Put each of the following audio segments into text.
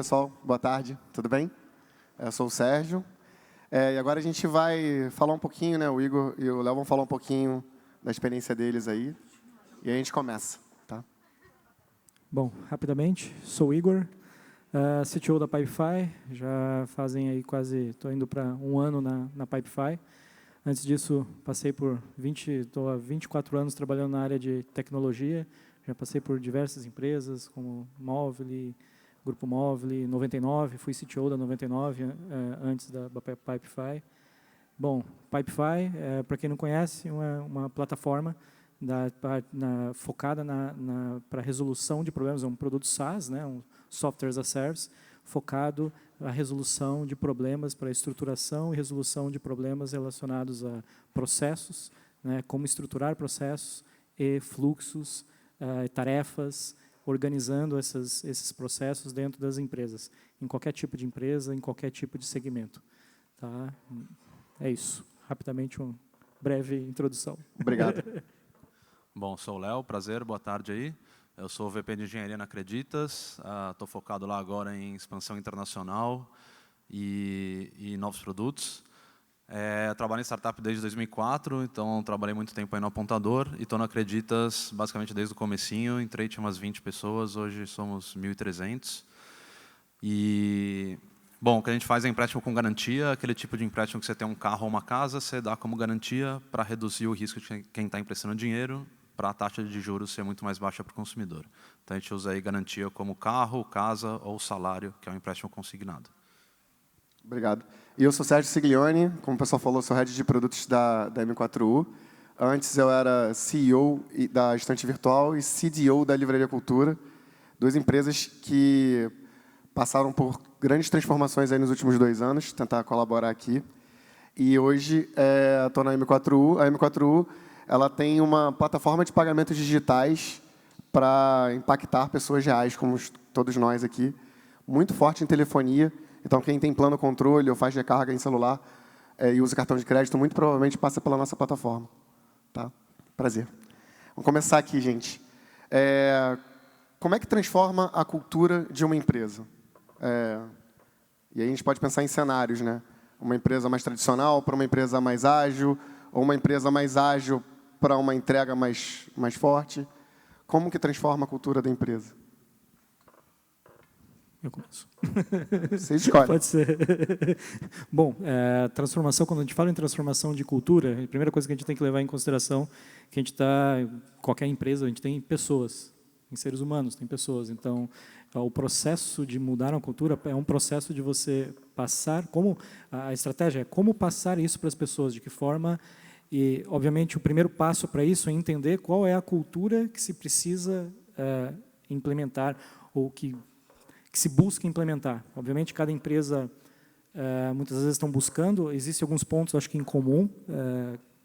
pessoal. Boa tarde. Tudo bem? Eu sou o Sérgio. E agora a gente vai falar um pouquinho, né? O Igor e o Léo vão falar um pouquinho da experiência deles aí. E aí a gente começa, tá? Bom, rapidamente, sou o Igor, CTO da Pipefy. Já fazem aí estou indo para um ano na Pipefy. Antes disso, estou há 24 anos trabalhando na área de tecnologia. Já passei por diversas empresas, como Movile, Grupo Movile, 99, fui CTO da 99 antes da Pipefy. Bom, Pipefy, para quem não conhece, é uma plataforma focada para resolução de problemas, é um produto SaaS, né, um Software as a Service, focado na resolução de problemas, para estruturação e resolução de problemas relacionados a processos, né, como estruturar processos e fluxos, tarefas, organizando esses processos dentro das empresas, em qualquer tipo de empresa, em qualquer tipo de segmento. Tá? É isso. Rapidamente, uma breve introdução. Obrigado. Bom, sou o Léo, prazer, boa tarde aí. Eu sou o VP de Engenharia na Acreditas, estou focado lá agora em expansão internacional e novos produtos. Trabalho em startup desde 2004, então trabalhei muito tempo aí no Apontador e estou na Acreditas basicamente desde o comecinho. Entrei, tinha umas 20 pessoas, hoje somos 1.300. Bom, o que a gente faz é empréstimo com garantia, aquele tipo de empréstimo que você tem um carro ou uma casa, você dá como garantia para reduzir o risco de quem está emprestando dinheiro, para a taxa de juros ser muito mais baixa para o consumidor. Então, a gente usa aí garantia como carro, casa ou salário, que é um empréstimo consignado. Obrigado. E eu sou Sérgio Siglioni, como o pessoal falou, sou Head de Produtos da M4U. Antes eu era CEO da Estante Virtual e CDO da Livraria Cultura, duas empresas que passaram por grandes transformações aí nos últimos 2 anos, tentar colaborar aqui. E hoje estou na M4U. A M4U ela tem uma plataforma de pagamentos digitais para impactar pessoas reais, como todos nós aqui, muito forte em telefonia. Então, quem tem plano controle ou faz recarga em celular e usa cartão de crédito, muito provavelmente passa pela nossa plataforma. Tá? Prazer. Vamos começar aqui, gente. Como é que transforma a cultura de uma empresa? E aí a gente pode pensar em cenários, né? Uma empresa mais tradicional para uma empresa mais ágil, ou uma empresa mais ágil para uma entrega mais forte. Como que transforma a cultura da empresa? Eu começo. Você escolhe. Pode ser. Bom, transformação, quando a gente fala em transformação de cultura, a primeira coisa que a gente tem que levar em consideração é que a gente está, qualquer empresa, a gente tem pessoas, em seres humanos, tem pessoas. Então, o processo de mudar uma cultura é um processo de você passar, a estratégia é como passar isso para as pessoas, de que forma, e, obviamente, o primeiro passo para isso é entender qual é a cultura que se precisa implementar, ou que se busca implementar. Obviamente, cada empresa, muitas vezes, estão buscando, existem alguns pontos, acho que em comum,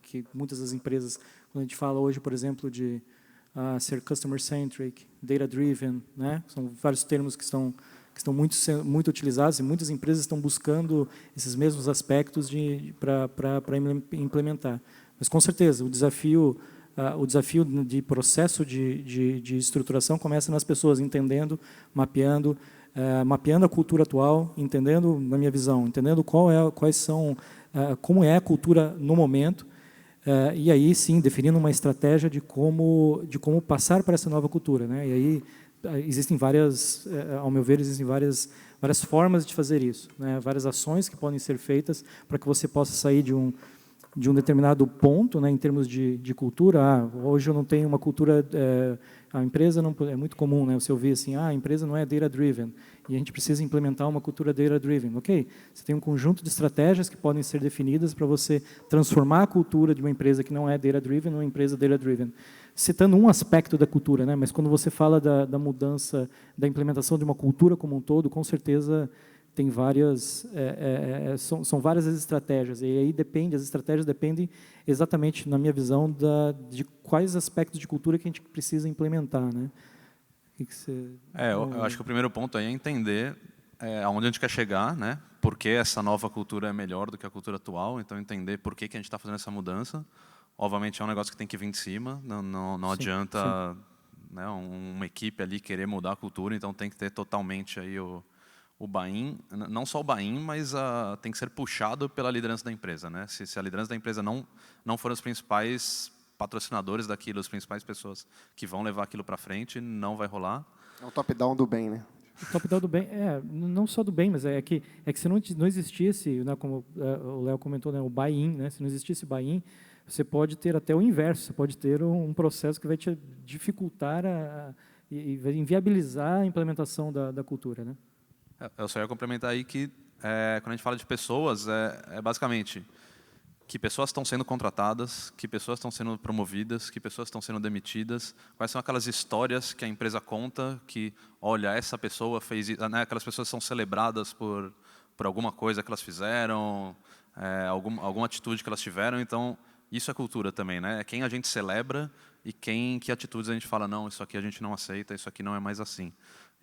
que muitas das empresas, quando a gente fala hoje, por exemplo, de ser customer-centric, data-driven, né? São vários termos que estão muito utilizados e muitas empresas estão buscando esses mesmos aspectos para implementar. Mas, com certeza, o desafio de processo de estruturação começa nas pessoas, entendendo, mapeando a cultura atual, entendendo, na minha visão, entendendo como é a cultura no momento, e aí, sim, definindo uma estratégia de como passar para essa nova cultura, né? E aí existem ao meu ver, existem várias formas de fazer isso, né? Várias ações que podem ser feitas para que você possa sair de um determinado ponto, né, em termos de cultura. Hoje eu não tenho uma cultura, a empresa não é muito comum, né, você ouvir assim, a empresa não é data-driven, e a gente precisa implementar uma cultura data-driven. Ok, você tem um conjunto de estratégias que podem ser definidas para você transformar a cultura de uma empresa que não é data-driven numa empresa data-driven. Citando um aspecto da cultura, né, mas quando você fala da mudança, da implementação de uma cultura como um todo, com certeza tem são várias as estratégias, e aí as estratégias dependem exatamente, na minha visão, de quais aspectos de cultura que a gente precisa implementar, né? Eu acho que o primeiro ponto aí é entender aonde a gente quer chegar, né? Por que essa nova cultura é melhor do que a cultura atual, então entender por que a gente está fazendo essa mudança. Obviamente é um negócio que tem que vir de cima, não adianta, né, uma equipe ali querer mudar a cultura, então tem que ter totalmente aí o o buy-in, não só o buy-in, mas tem que ser puxado pela liderança da empresa, né? Se a liderança da empresa não for os principais patrocinadores daquilo, as principais pessoas que vão levar aquilo para frente, não vai rolar. É o top-down do bem, né? O top-down do bem, não só do bem, mas é que se não existisse, né, como o Léo comentou, né, o buy-in, né, se não existisse buy-in, você pode ter até o inverso, você pode ter um processo que vai te dificultar e vai inviabilizar a implementação da cultura, né? Eu só ia complementar aí que, quando a gente fala de pessoas, é basicamente que pessoas estão sendo contratadas, que pessoas estão sendo promovidas, que pessoas estão sendo demitidas, quais são aquelas histórias que a empresa conta, que, olha, essa pessoa fez isso, né? Aquelas pessoas são celebradas por alguma coisa que elas fizeram, alguma atitude que elas tiveram, então isso é cultura também, né? É quem a gente celebra e que atitudes a gente fala, não, isso aqui a gente não aceita, isso aqui não é mais assim.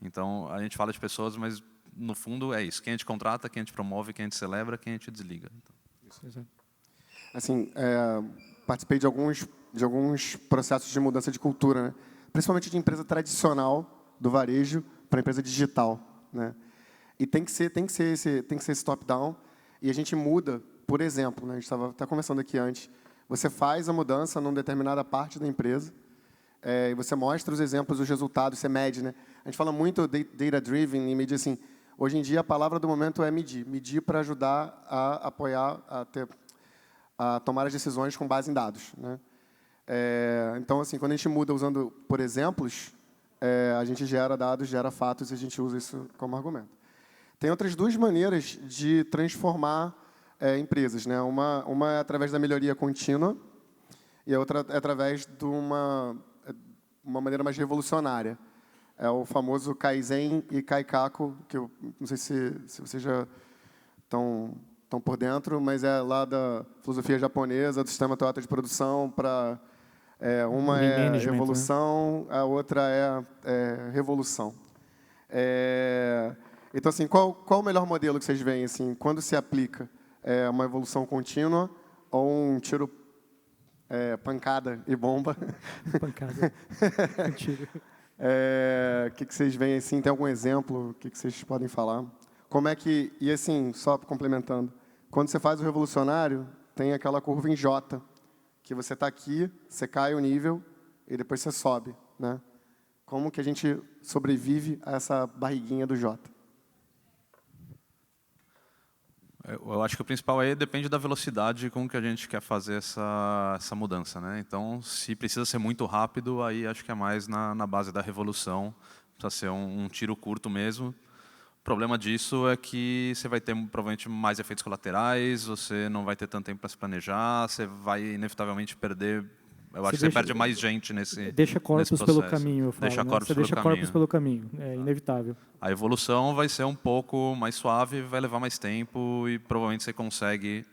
Então, a gente fala de pessoas, mas no fundo é isso, quem a gente contrata, quem a gente promove, quem a gente celebra, quem a gente desliga. Então. Isso, exato. Assim, participei de alguns processos de mudança de cultura, né? Principalmente de empresa tradicional do varejo para empresa digital, né? E tem que ser esse top-down. E a gente muda, por exemplo, né? A gente estava até conversando aqui antes. Você faz a mudança numa determinada parte da empresa, e você mostra os exemplos, os resultados, você mede, né? A gente fala muito data-driven e medir assim. Hoje em dia a palavra do momento é medir para ajudar a apoiar a tomar as decisões com base em dados, né? Então, assim, quando a gente muda usando por exemplos, a gente gera dados, gera fatos e a gente usa isso como argumento. Tem outras duas maneiras de transformar empresas, né? Uma é através da melhoria contínua e a outra é através de uma maneira mais revolucionária. É o famoso Kaizen e Kaikaku, que eu não sei se vocês já estão por dentro, mas é lá da filosofia japonesa, do sistema Toyota de produção, para uma é evolução, né? A outra é revolução. Então, assim, qual o melhor modelo que vocês veem, assim, quando se aplica? Uma evolução contínua ou um tiro, pancada e bomba? Pancada. Tiro. O que vocês veem, assim, tem algum exemplo? O que vocês podem falar? Como é que, e assim, só complementando, quando você faz o revolucionário, tem aquela curva em J, que você está aqui, você cai o nível e depois você sobe, né? Como que a gente sobrevive a essa barriguinha do J? Eu acho que o principal aí depende da velocidade com que a gente quer fazer essa mudança, né? Então, se precisa ser muito rápido, aí acho que é mais na base da revolução, precisa ser um tiro curto mesmo. O problema disso é que você vai ter provavelmente mais efeitos colaterais, você não vai ter tanto tempo para se planejar, você vai inevitavelmente perder. Eu acho que você perde mais gente nesse Deixa corpos pelo caminho, eu falo. Deixa né? corpos você pelo deixa caminho. corpos pelo caminho, é inevitável. A evolução vai ser um pouco mais suave, vai levar mais tempo e provavelmente você consegue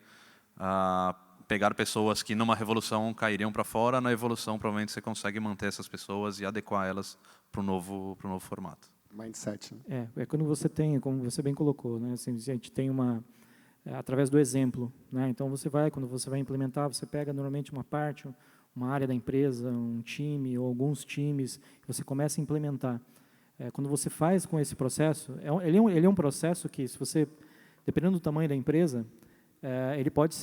pegar pessoas que numa revolução cairiam para fora, na evolução provavelmente você consegue manter essas pessoas e adequar elas para o novo formato. Mindset. Né? É quando você tem, como você bem colocou, né? Assim, a gente tem através do exemplo, né? Então quando você vai implementar, você pega normalmente uma área da empresa, um time ou alguns times, você começa a implementar. Quando você faz com esse processo, ele é um processo que, se você, dependendo do tamanho da empresa, ele pode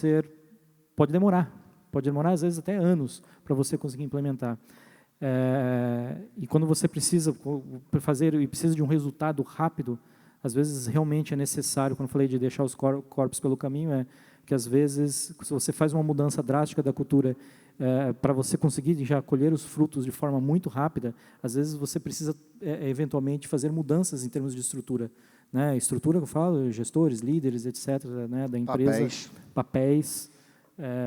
demorar às vezes até anos para você conseguir implementar. E quando você precisa fazer e precisa de um resultado rápido, às vezes realmente é necessário, quando eu falei de deixar os corpos pelo caminho, que às vezes, se você faz uma mudança drástica da cultura, para você conseguir já colher os frutos de forma muito rápida, às vezes você precisa eventualmente fazer mudanças em termos de estrutura. Né? Estrutura que eu falo, gestores, líderes, etc., né, da empresa, papéis,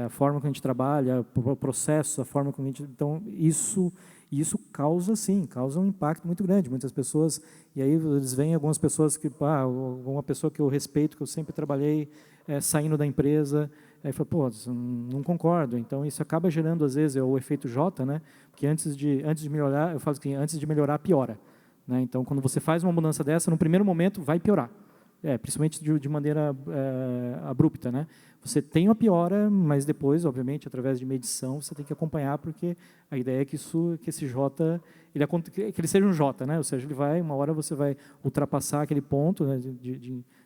a forma que a gente trabalha, o processo, a forma como a gente... Então, isso causa um impacto muito grande. Muitas pessoas, e aí eles veem algumas pessoas uma pessoa que eu respeito, que eu sempre trabalhei, saindo da empresa, aí fala, pô, não concordo. Então, isso acaba gerando, às vezes, o efeito J, né? Porque antes de melhorar, eu falo assim, antes de melhorar, piora. Né? Então, quando você faz uma mudança dessa, no primeiro momento, vai piorar. principalmente de maneira abrupta, né? Você tem uma piora, mas depois, obviamente, através de medição, você tem que acompanhar, porque a ideia é que esse J, que ele seja um J, né? Ou seja, uma hora você vai ultrapassar aquele ponto, né,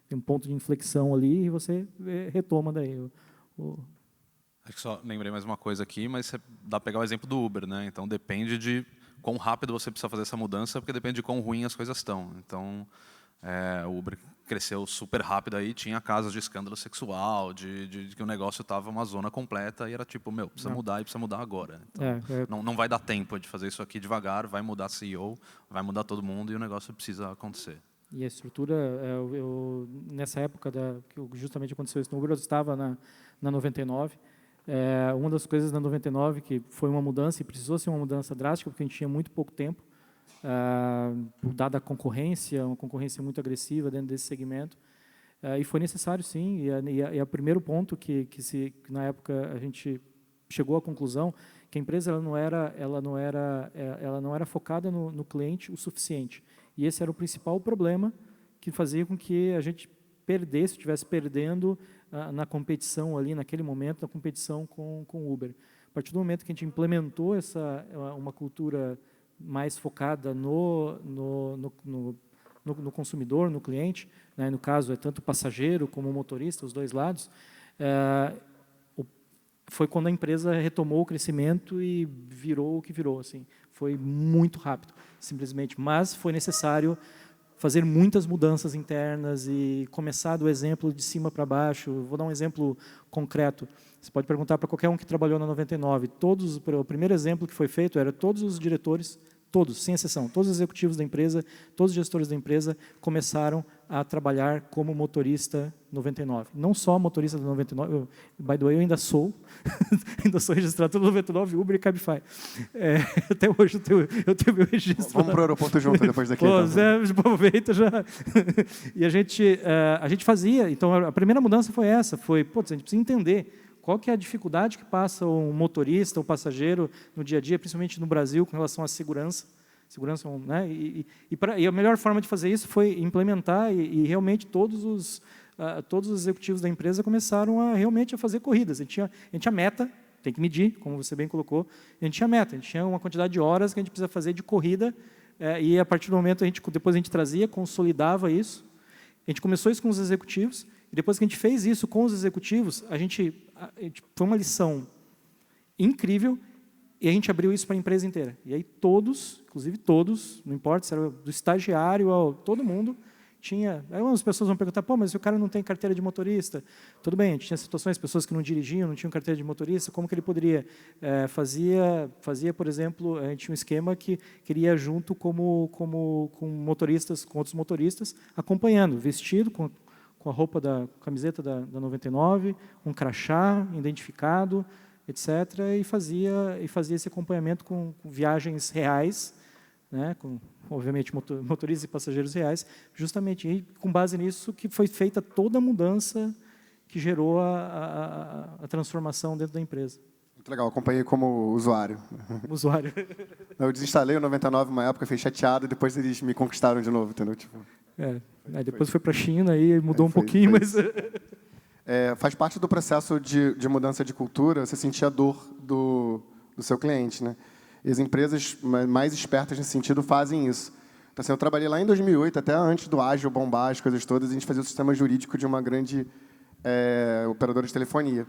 tem um ponto de inflexão ali e você retoma daí. Acho que só lembrei mais uma coisa aqui, mas dá para pegar o exemplo do Uber, né? Então depende de quão rápido você precisa fazer essa mudança, porque depende de quão ruim as coisas estão. Então, o Uber cresceu super rápido aí, tinha casos de escândalo sexual, de que o negócio estava uma zona completa e era tipo, precisa mudar e precisa mudar agora. Então, não vai dar tempo de fazer isso aqui devagar, vai mudar CEO, vai mudar todo mundo e o negócio precisa acontecer. E a estrutura, nessa época que justamente aconteceu isso no Uber, eu estava na 99. Uma das coisas na 99 que foi uma mudança, e precisou ser uma mudança drástica, porque a gente tinha muito pouco tempo, dada a concorrência, uma concorrência muito agressiva dentro desse segmento, e foi necessário, sim, e o primeiro ponto que na época a gente chegou à conclusão que a empresa ela não era focada no cliente o suficiente, e esse era o principal problema que fazia com que a gente estivesse perdendo na competição ali, naquele momento, na competição com o Uber. A partir do momento que a gente implementou uma cultura mais focada no consumidor, no cliente, né, no caso é tanto o passageiro como o motorista, os dois lados, foi quando a empresa retomou o crescimento e virou o que virou. Assim. Foi muito rápido, simplesmente, mas foi necessário fazer muitas mudanças internas e começar do exemplo de cima para baixo. Vou dar um exemplo concreto. Você pode perguntar para qualquer um que trabalhou na 99. O primeiro exemplo que foi feito era todos os diretores, todos, sem exceção, todos os executivos da empresa, todos os gestores da empresa começaram a trabalhar como motorista 99. Não só motorista da 99, by the way, eu ainda sou registrado no 99, Uber e Cabify. Até hoje eu tenho meu registro. Vamos para o aeroporto junto depois daqui. Aproveita já. E a gente fazia, então a primeira mudança foi essa, a gente precisa entender qual que é a dificuldade que passa o motorista, o passageiro no dia a dia, principalmente no Brasil, com relação à segurança, né? E a melhor forma de fazer isso foi implementar e realmente todos os executivos da empresa começaram realmente a fazer corridas. A gente tinha meta, tem que medir, como você bem colocou. A gente tinha meta, a gente tinha uma quantidade de horas que a gente precisa fazer de corrida e a partir do momento depois a gente trazia, consolidava isso. A gente começou isso com os executivos. E depois que a gente fez isso com os executivos, foi uma lição incrível e a gente abriu isso para a empresa inteira. E aí todos, inclusive todos, não importa se era do estagiário ao todo mundo, tinha... Aí as pessoas vão perguntar, mas se o cara não tem carteira de motorista? Tudo bem, a gente tinha situações, pessoas que não dirigiam, não tinham carteira de motorista, como que ele poderia? Fazia, por exemplo, a gente tinha um esquema que queria junto com motoristas, com outros motoristas, acompanhando, vestido com a roupa camiseta da 99, um crachá identificado, etc. E fazia esse acompanhamento com viagens reais, né, com, obviamente, motoristas e passageiros reais, justamente e com base nisso que foi feita toda a mudança que gerou a transformação dentro da empresa. Muito legal, acompanhei como usuário. Eu desinstalei o 99 uma época, fiquei chateado, e depois eles me conquistaram de novo, entendeu? Aí depois foi para a China e mudou um pouquinho, mas... faz parte do processo de mudança de cultura, você sentir a dor do seu cliente, né? E as empresas mais espertas nesse sentido fazem isso. Então, assim, eu trabalhei lá em 2008, até antes do ágil bombar, as coisas todas, a gente fazia o sistema jurídico de uma grande operadora de telefonia.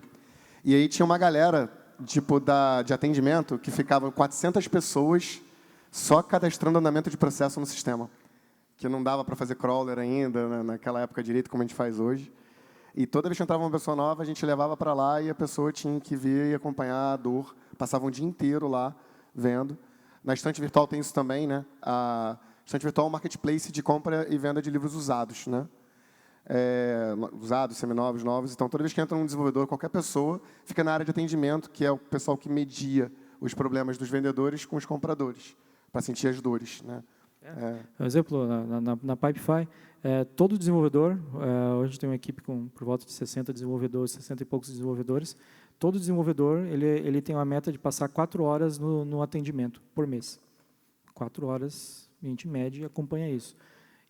E aí tinha uma galera de atendimento que ficava 400 pessoas só cadastrando andamento de processo no sistema, que não dava para fazer crawler ainda, né, naquela época direito, como a gente faz hoje. E toda vez que entrava uma pessoa nova, a gente levava para lá e a pessoa tinha que vir e acompanhar a dor. Passava um dia inteiro lá, vendo. Na estante virtual tem isso também, né? A estante virtual é um marketplace de compra e venda de livros usados, né? Usados, seminovos, novos. Então, toda vez que entra um desenvolvedor, qualquer pessoa, fica na área de atendimento, que é o pessoal que media os problemas dos vendedores com os compradores, para sentir as dores, né? Um exemplo, na Pipefy, todo desenvolvedor, hoje tem uma equipe por volta de 60 desenvolvedores, 60 e poucos desenvolvedores, todo desenvolvedor ele tem uma meta de passar 4 horas no atendimento por mês. 4 horas, a gente mede e acompanha isso.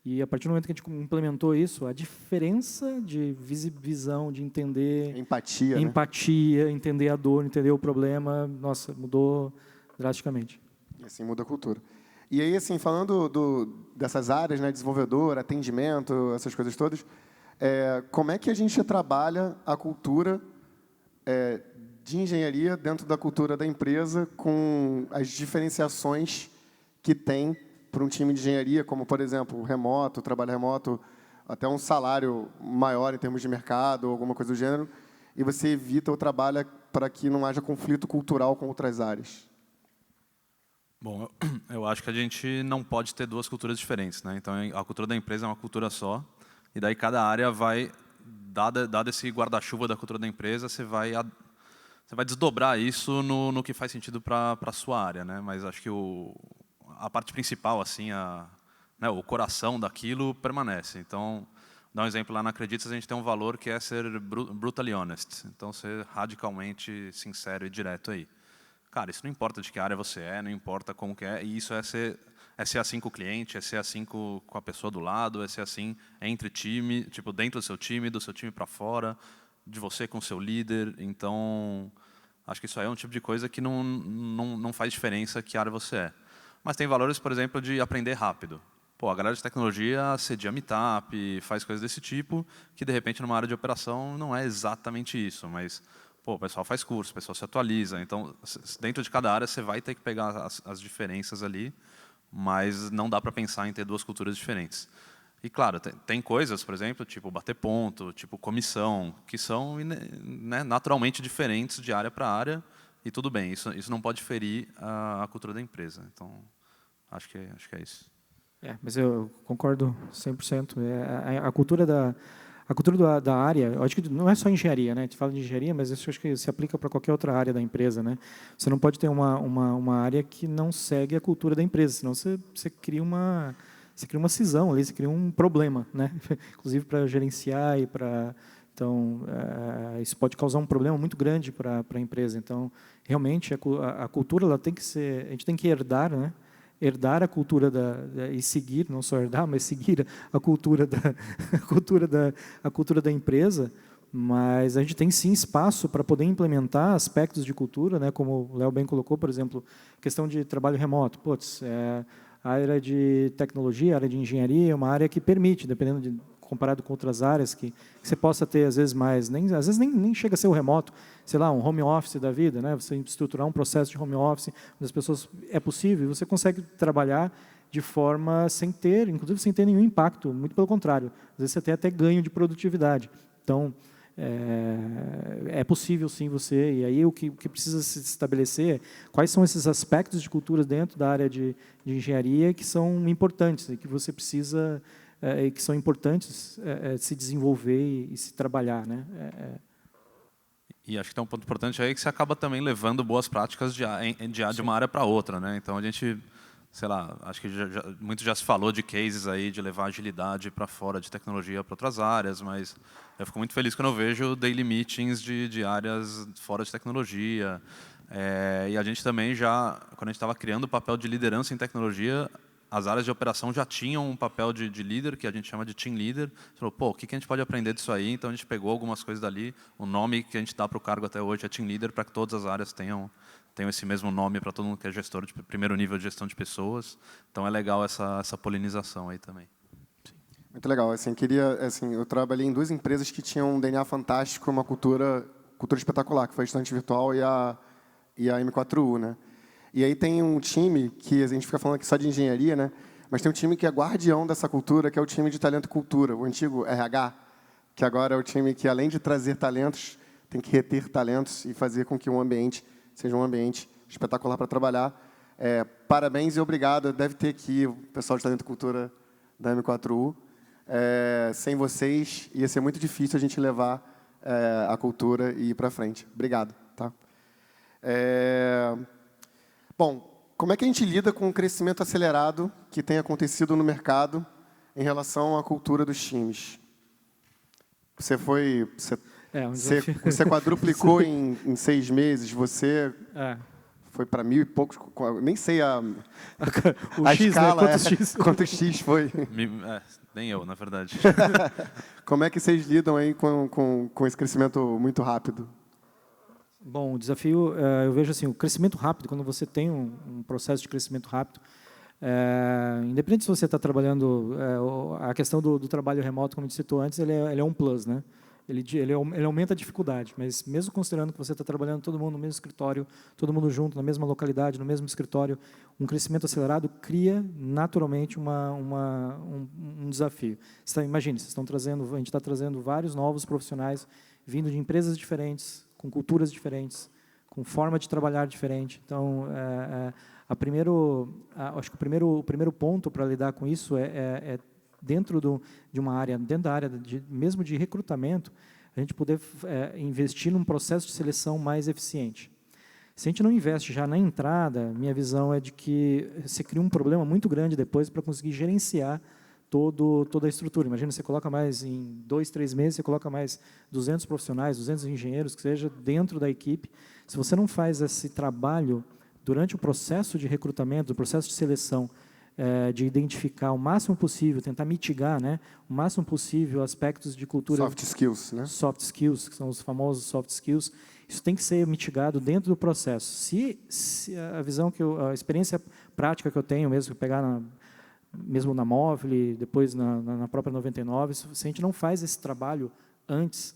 E a partir do momento que a gente implementou isso, a diferença de visão, de entender... Empatia, né? Empatia, entender a dor, entender o problema, nossa, mudou drasticamente. E assim muda a cultura. E aí, assim, falando dessas áreas, né, desenvolvedor, atendimento, essas coisas todas, como é que a gente trabalha a cultura de engenharia dentro da cultura da empresa com as diferenciações que tem para um time de engenharia, como, por exemplo, remoto, trabalho remoto, até um salário maior em termos de mercado, ou alguma coisa do gênero, e você evita ou trabalha para que não haja conflito cultural com outras áreas? Bom, eu acho que a gente não pode ter duas culturas diferentes, né? Então, a cultura da empresa é uma cultura só, e daí cada área vai, dado esse guarda-chuva da cultura da empresa, você vai desdobrar isso no que faz sentido para a sua área, né? Mas acho que a parte principal, assim, né, o coração daquilo permanece. Então, dá um exemplo, lá na Acreditas a gente tem um valor que é ser brutally honest. Então, ser radicalmente sincero e direto aí. Cara, isso não importa de que área você não importa como que é, e isso é ser assim com o cliente, é ser assim com a pessoa do lado, é ser assim entre time, tipo, dentro do seu time para fora, de você com o seu líder. Então, acho que isso aí é um tipo de coisa que não faz diferença que área você é. Mas tem valores, por exemplo, de aprender rápido. Pô, a galera de tecnologia cedia meetup, faz coisas desse tipo, que de repente numa área de operação não é exatamente isso, mas pô, o pessoal faz curso, o pessoal se atualiza. Então, dentro de cada área você vai ter que pegar as diferenças ali, mas não dá para pensar em ter duas culturas diferentes. E claro, tem coisas, por exemplo, tipo bater ponto, tipo comissão, que são, né, naturalmente diferentes de área para área, e tudo bem, isso não pode ferir a cultura da empresa. Então, acho que é isso. Mas eu concordo 100%. A cultura da área, eu acho que não é só engenharia, né? A gente fala de engenharia, mas isso acho que se aplica para qualquer outra área da empresa, né? Você não pode ter uma área que não segue a cultura da empresa, senão você cria uma cisão ali, você cria um problema, né? Inclusive para gerenciar e para... Então, isso pode causar um problema muito grande para a empresa. Então, realmente, a cultura ela tem que ser... A gente tem que herdar, né? Herdar a cultura e seguir, não só herdar, mas seguir a cultura da empresa, mas a gente tem sim espaço para poder implementar aspectos de cultura, né, como o Léo bem colocou, por exemplo, questão de trabalho remoto. Putz, a área de tecnologia, a área de engenharia é uma área que permite, comparado com outras áreas, que você possa ter, às vezes, às vezes nem chega a ser o remoto, sei lá, um home office da vida, né? Você estruturar um processo de home office, onde as pessoas é possível, você consegue trabalhar de forma inclusive sem ter nenhum impacto, muito pelo contrário, às vezes você tem até ganho de produtividade. Então, é possível sim você, e aí o que precisa se estabelecer é quais são esses aspectos de cultura dentro da área de engenharia que são importantes e que você precisa... que são importantes se desenvolver e se trabalhar, né? E acho que tem um ponto importante aí que você acaba também levando boas práticas de uma área para outra, né? Então a gente, sei lá, acho que muito já se falou de cases aí de levar agilidade para fora de tecnologia para outras áreas, mas eu fico muito feliz quando eu vejo daily meetings de áreas fora de tecnologia. E a gente também quando a gente estava criando o papel de liderança em tecnologia, as áreas de operação já tinham um papel de líder, que a gente chama de team leader. Você falou, pô, o que a gente pode aprender disso aí? Então, a gente pegou algumas coisas dali. O nome que a gente dá para o cargo até hoje é team leader, para que todas as áreas tenham esse mesmo nome para todo mundo que é gestor de primeiro nível de gestão de pessoas. Então, é legal essa polinização aí também. Muito legal. Eu trabalhei em duas empresas que tinham um DNA fantástico, uma cultura espetacular, que foi a Estante Virtual e a M4U, né? E aí tem um time que a gente fica falando aqui só de engenharia, né? Mas tem um time que é guardião dessa cultura, que é o time de talento e cultura, o antigo RH, que agora é o time que, além de trazer talentos, tem que reter talentos e fazer com que o ambiente seja um ambiente espetacular para trabalhar. Parabéns e obrigado. Deve ter aqui o pessoal de talento e cultura da M4U. Sem vocês, ia ser muito difícil a gente levar a cultura e ir para frente. Obrigado. Tá? Bom, como é que a gente lida com o crescimento acelerado que tem acontecido no mercado em relação à cultura dos times? Você quadruplicou em 6 meses, você foi para 1.000 e poucos, nem sei a O a X, escala, né? Quantos X? quanto X foi. Nem eu, na verdade. Como é que vocês lidam aí com esse crescimento muito rápido? Bom, o desafio, eu vejo assim, o crescimento rápido, quando você tem um processo de crescimento rápido, independente se você está trabalhando, a questão do trabalho remoto, como a gente citou antes, ele é um plus, né? Ele aumenta a dificuldade, mas mesmo considerando que você está trabalhando todo mundo no mesmo escritório, todo mundo junto, na mesma localidade, no mesmo escritório, um crescimento acelerado cria naturalmente um desafio. Imagine, vocês estão trazendo, a gente está trazendo vários novos profissionais vindo de empresas diferentes, com culturas diferentes, com forma de trabalhar diferente. Então, acho que o primeiro ponto para lidar com isso é dentro de uma área, dentro da área mesmo de recrutamento, a gente poder investir num processo de seleção mais eficiente. Se a gente não investe já na entrada, minha visão é de que você cria um problema muito grande depois para conseguir gerenciar toda a estrutura. Imagina, você coloca mais, em 2, 3 meses, você coloca mais 200 profissionais, 200 engenheiros, que seja, dentro da equipe. Se você não faz esse trabalho durante o processo de recrutamento, o processo de seleção, de identificar o máximo possível, tentar mitigar, né, o máximo possível aspectos de cultura... Soft skills, né? Soft skills, que são os famosos soft skills. Isso tem que ser mitigado dentro do processo. Se a visão a experiência prática que eu tenho, mesmo que pegar mesmo na Móvel, depois na própria 99, se a gente não faz esse trabalho antes,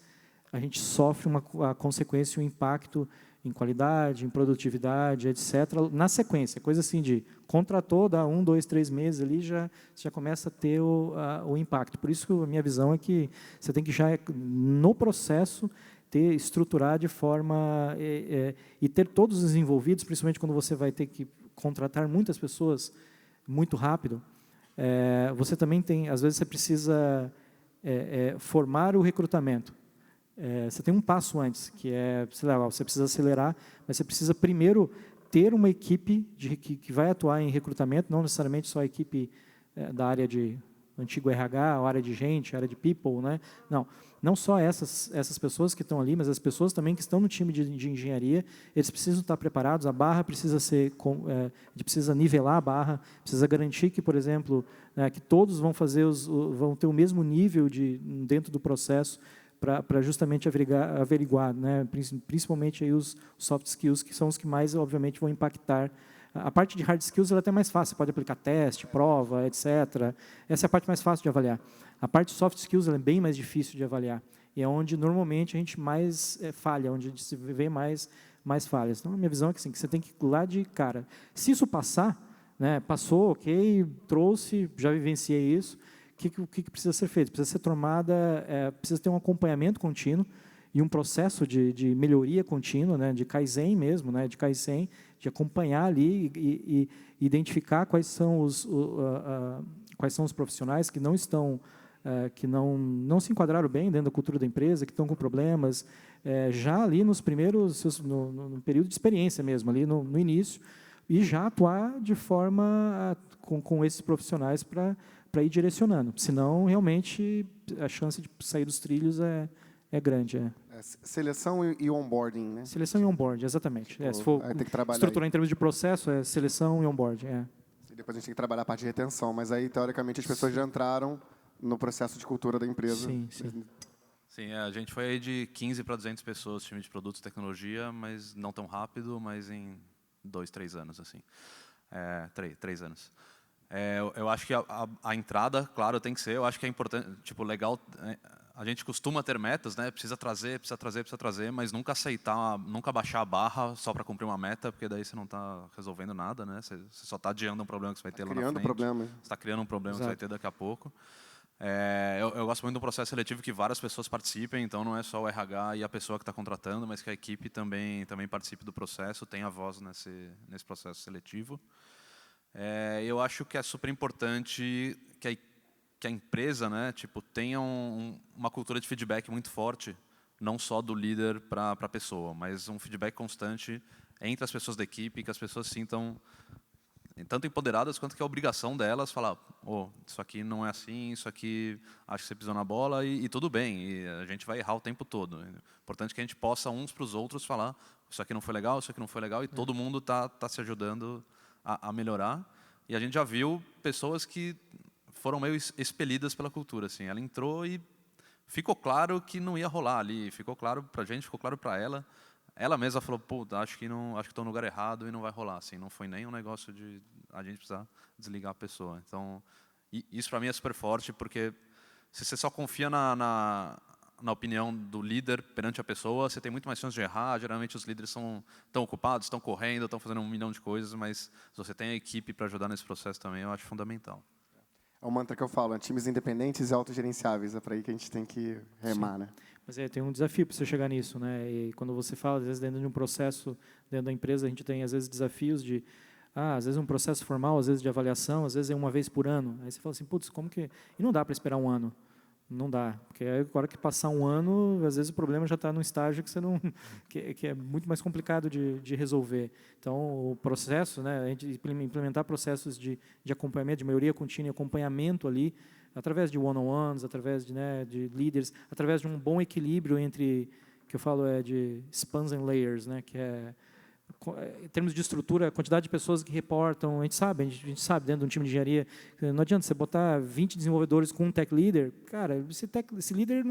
a gente sofre a consequência, um impacto em qualidade, em produtividade, etc. Na sequência, coisa assim de contratou, dá 1, 2, 3 meses ali, já começa a ter o impacto. Por isso que a minha visão é que você tem que já, no processo, estruturar de forma... e ter todos os envolvidos, principalmente quando você vai ter que contratar muitas pessoas muito rápido, você também tem... Às vezes você precisa formar o recrutamento. Você tem um passo antes, que você precisa acelerar, mas você precisa primeiro ter uma equipe que vai atuar em recrutamento, não necessariamente só a equipe da área de antigo RH, a área de gente, a área de people, né? Não só essas pessoas que estão ali, mas as pessoas também que estão no time de engenharia, eles precisam estar preparados, a barra precisa a gente precisa nivelar a barra, precisa garantir que, por exemplo, que todos vão ter o mesmo nível dentro do processo, para justamente averiguar, né, principalmente aí os soft skills, que são os que mais, obviamente, vão impactar. A parte de hard skills ela é até mais fácil, você pode aplicar teste, prova, etc. Essa é a parte mais fácil de avaliar. A parte de soft skills ela é bem mais difícil de avaliar, e é onde, normalmente, a gente mais falha, onde a gente vê mais falhas. Então, a minha visão é que, assim, que você tem que ir lá de cara. Se isso passar, né, passou, ok, trouxe, já vivenciei isso, o que precisa ser feito? Precisa ser precisa ter um acompanhamento contínuo e um processo de melhoria contínua, né, de Kaizen mesmo, né, de Kaizen, de acompanhar ali e identificar quais são os profissionais que não estão, que não se enquadraram bem dentro da cultura da empresa, que estão com problemas, já ali nos primeiros, no período de experiência mesmo, ali no início, e já atuar de forma com esses profissionais para ir direcionando. Senão, realmente, a chance de sair dos trilhos é grande. Seleção e onboarding, né? Seleção e onboarding, exatamente. Se for tem que trabalhar estruturar em termos de processo, seleção e onboarding. E depois a gente tem que trabalhar a parte de retenção, mas aí, teoricamente, as pessoas já entraram no processo de cultura da empresa. Sim. Sim, a gente foi aí de 15 para 200 pessoas, time de produtos e tecnologia, mas não tão rápido, mas em 2, 3 anos, assim. 3 anos. Eu acho que a entrada, claro, tem que ser. Eu acho que é importante, tipo, legal. A gente costuma ter metas, né? Precisa trazer, mas nunca aceitar, nunca baixar a barra só para cumprir uma meta, porque daí você não está resolvendo nada, né? Você só está adiando um problema que você vai ter lá na frente. Você está criando um problema que você vai ter daqui a pouco. Eu gosto muito do processo seletivo que várias pessoas participem, então não é só o RH e a pessoa que está contratando, mas que a equipe também participe do processo, tenha voz nesse processo seletivo. Eu acho que é super importante que a empresa, né, tipo, tenha uma cultura de feedback muito forte, não só do líder para a pessoa, mas um feedback constante entre as pessoas da equipe, que as pessoas sintam tanto empoderadas quanto que é a obrigação delas falar, isso aqui não é assim, isso aqui acho que você pisou na bola e tudo bem, e a gente vai errar o tempo todo. É importante que a gente possa uns para os outros falar, isso aqui não foi legal, isso aqui não foi legal, e todo mundo tá se ajudando a melhorar. E a gente já viu pessoas que foram meio expelidas pela cultura, assim. Ela entrou e ficou claro que não ia rolar ali, ficou claro para a gente, ficou claro para ela. Ela mesma falou, pô, acho que estou no lugar errado e não vai rolar. Assim, não foi nem um negócio de a gente precisar desligar a pessoa. Então, isso para mim é super forte, porque se você só confia na opinião do líder perante a pessoa, você tem muito mais chance de errar. Geralmente os líderes estão ocupados, estão correndo, estão fazendo 1 milhão de coisas, mas se você tem a equipe para ajudar nesse processo também, eu acho fundamental. É um mantra que eu falo, times independentes e autogerenciáveis, é para aí que a gente tem que remar, né? Mas tem um desafio para você chegar nisso, né? E quando você fala, às vezes dentro de um processo, dentro da empresa, a gente tem às vezes desafios de, às vezes um processo formal, às vezes de avaliação, às vezes é uma vez por ano. Aí você fala assim, putz, como que... E não dá para esperar 1 ano. Não dá, porque agora que passar 1 ano, às vezes o problema já está num estágio que você não, que é muito mais complicado de resolver. Então, o processo, né, a gente implementar processos de acompanhamento, de melhoria contínua e acompanhamento ali, através de one-on-ones, através de líderes, através de um bom equilíbrio entre, que eu falo de spans and layers, né, que é em termos de estrutura, a quantidade de pessoas que reportam, a gente sabe dentro de um time de engenharia, não adianta você botar 20 desenvolvedores com um tech leader, cara, esse líder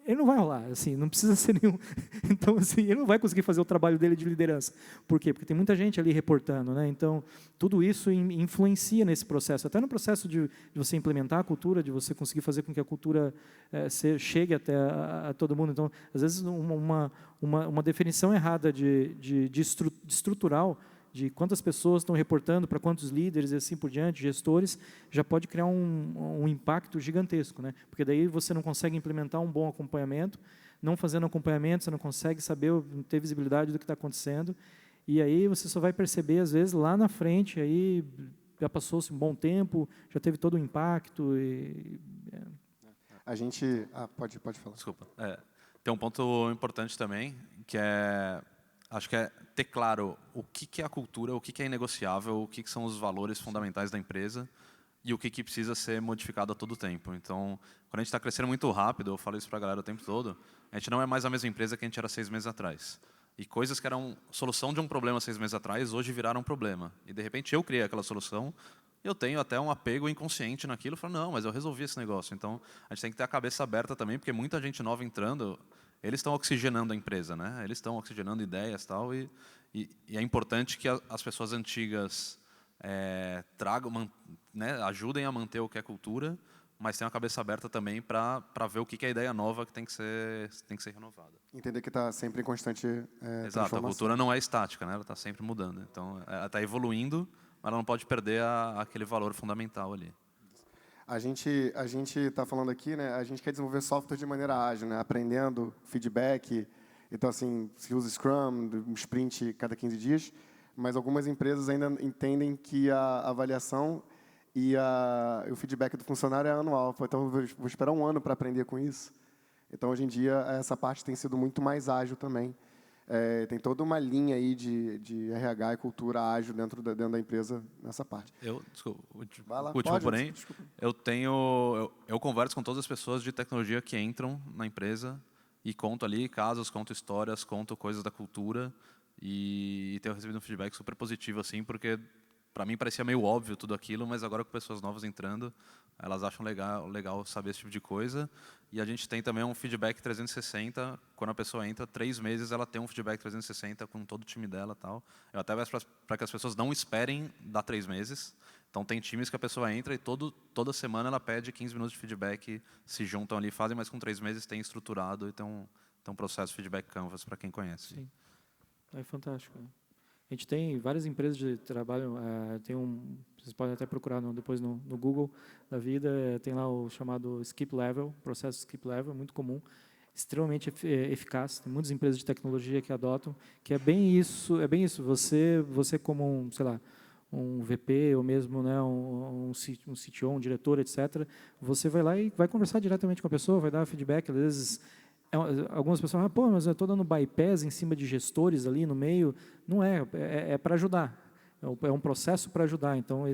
ele não vai rolar, assim, não precisa ser nenhum. Então, assim, ele não vai conseguir fazer o trabalho dele de liderança. Por quê? Porque tem muita gente ali reportando, né? Então, tudo isso influencia nesse processo, até no processo de você implementar a cultura, de você conseguir fazer com que a cultura chegue até a todo mundo. Então, às vezes, uma definição errada de estrutural, de quantas pessoas estão reportando para quantos líderes e assim por diante, gestores, já pode criar um impacto gigantesco, né? Porque daí você não consegue implementar um bom acompanhamento, não fazendo acompanhamento, você não consegue saber, não ter visibilidade do que está acontecendo, e aí você só vai perceber, às vezes, lá na frente, aí já passou-se um bom tempo, já teve todo o impacto. A gente... pode falar. Desculpa. Tem um ponto importante também, que acho que é ter claro o que é a cultura, o que é inegociável, o que são os valores fundamentais da empresa e o que precisa ser modificado a todo tempo. Então, quando a gente está crescendo muito rápido, eu falo isso para a galera o tempo todo, a gente não é mais a mesma empresa que a gente era 6 meses atrás. E coisas que eram solução de um problema 6 meses atrás, hoje viraram um problema. E, de repente, eu criei aquela solução, eu tenho até um apego inconsciente naquilo, eu falo, não, mas eu resolvi esse negócio. Então, a gente tem que ter a cabeça aberta também, porque muita gente nova entrando, eles estão oxigenando a empresa, né? Eles estão oxigenando ideias tal, e é importante que as pessoas antigas tragam, né, ajudem a manter o que é cultura, mas tenham a cabeça aberta também para ver o que é a ideia nova que tem que ser renovada. Entender que está sempre em constante Exato, a cultura não é estática, né? Ela está sempre mudando. Então, ela está evoluindo, mas ela não pode perder aquele valor fundamental ali. A gente está falando aqui, né? A gente quer desenvolver software de maneira ágil, né? Aprendendo feedback. Então, assim, se usa Scrum, um sprint cada 15 dias, mas algumas empresas ainda entendem que a avaliação e o feedback do funcionário é anual. Então, vou esperar 1 ano para aprender com isso. Então, hoje em dia, essa parte tem sido muito mais ágil também. Tem toda uma linha aí de RH e cultura ágil dentro da empresa nessa parte. Desculpa, Vai lá, último, pode, porém, desculpa. eu converso com todas as pessoas de tecnologia que entram na empresa e conto ali casos, conto histórias, conto coisas da cultura e tenho recebido um feedback super positivo, assim, porque para mim parecia meio óbvio tudo aquilo, mas agora com pessoas novas entrando, elas acham legal saber esse tipo de coisa. E a gente tem também um feedback 360, quando a pessoa entra, 3 meses ela tem um feedback 360 com todo o time dela e tal. Eu até peço para que as pessoas não esperem dar 3 meses. Então tem times que a pessoa entra e toda semana ela pede 15 minutos de feedback, se juntam ali, fazem, mas com 3 meses tem estruturado e tem um processo de feedback canvas para quem conhece. Sim, é fantástico. A gente tem várias empresas de trabalho, vocês podem até procurar depois no Google da vida, tem lá o chamado Skip Level, processo Skip Level, muito comum, extremamente eficaz, tem muitas empresas de tecnologia que adotam, que é bem isso, você como um VP ou mesmo, né, um CTO, um diretor, etc., você vai lá e vai conversar diretamente com a pessoa, vai dar feedback, às vezes algumas pessoas falam, mas eu estou dando bypass em cima de gestores ali no meio. Não é para ajudar. é um processo para ajudar. Então,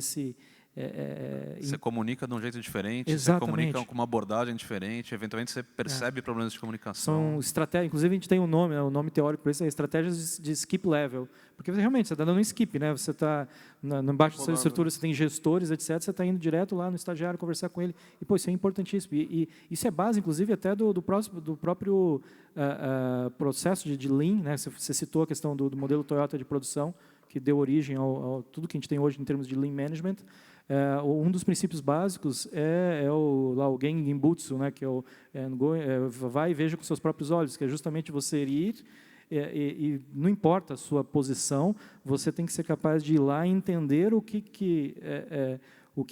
Você comunica de um jeito diferente, Exatamente. você comunica com uma abordagem diferente, eventualmente você percebe problemas de comunicação. São estratégias, inclusive a gente tem um nome, né, o nome teórico para isso é estratégias de skip level, porque realmente você está dando um skip, né? Você está embaixo da sua estrutura, você tem gestores, etc. Você está indo direto lá no estagiário conversar com ele e pô, isso é importantíssimo. E isso é base, inclusive, até do próprio processo de Lean, né? Você citou a questão do modelo Toyota de produção que deu origem ao tudo que a gente tem hoje em termos de Lean Management. Um dos princípios básicos é o Genginbutsu, né, que é vai e veja com seus próprios olhos, que é justamente você ir e não importa a sua posição, você tem que ser capaz de ir lá e entender o que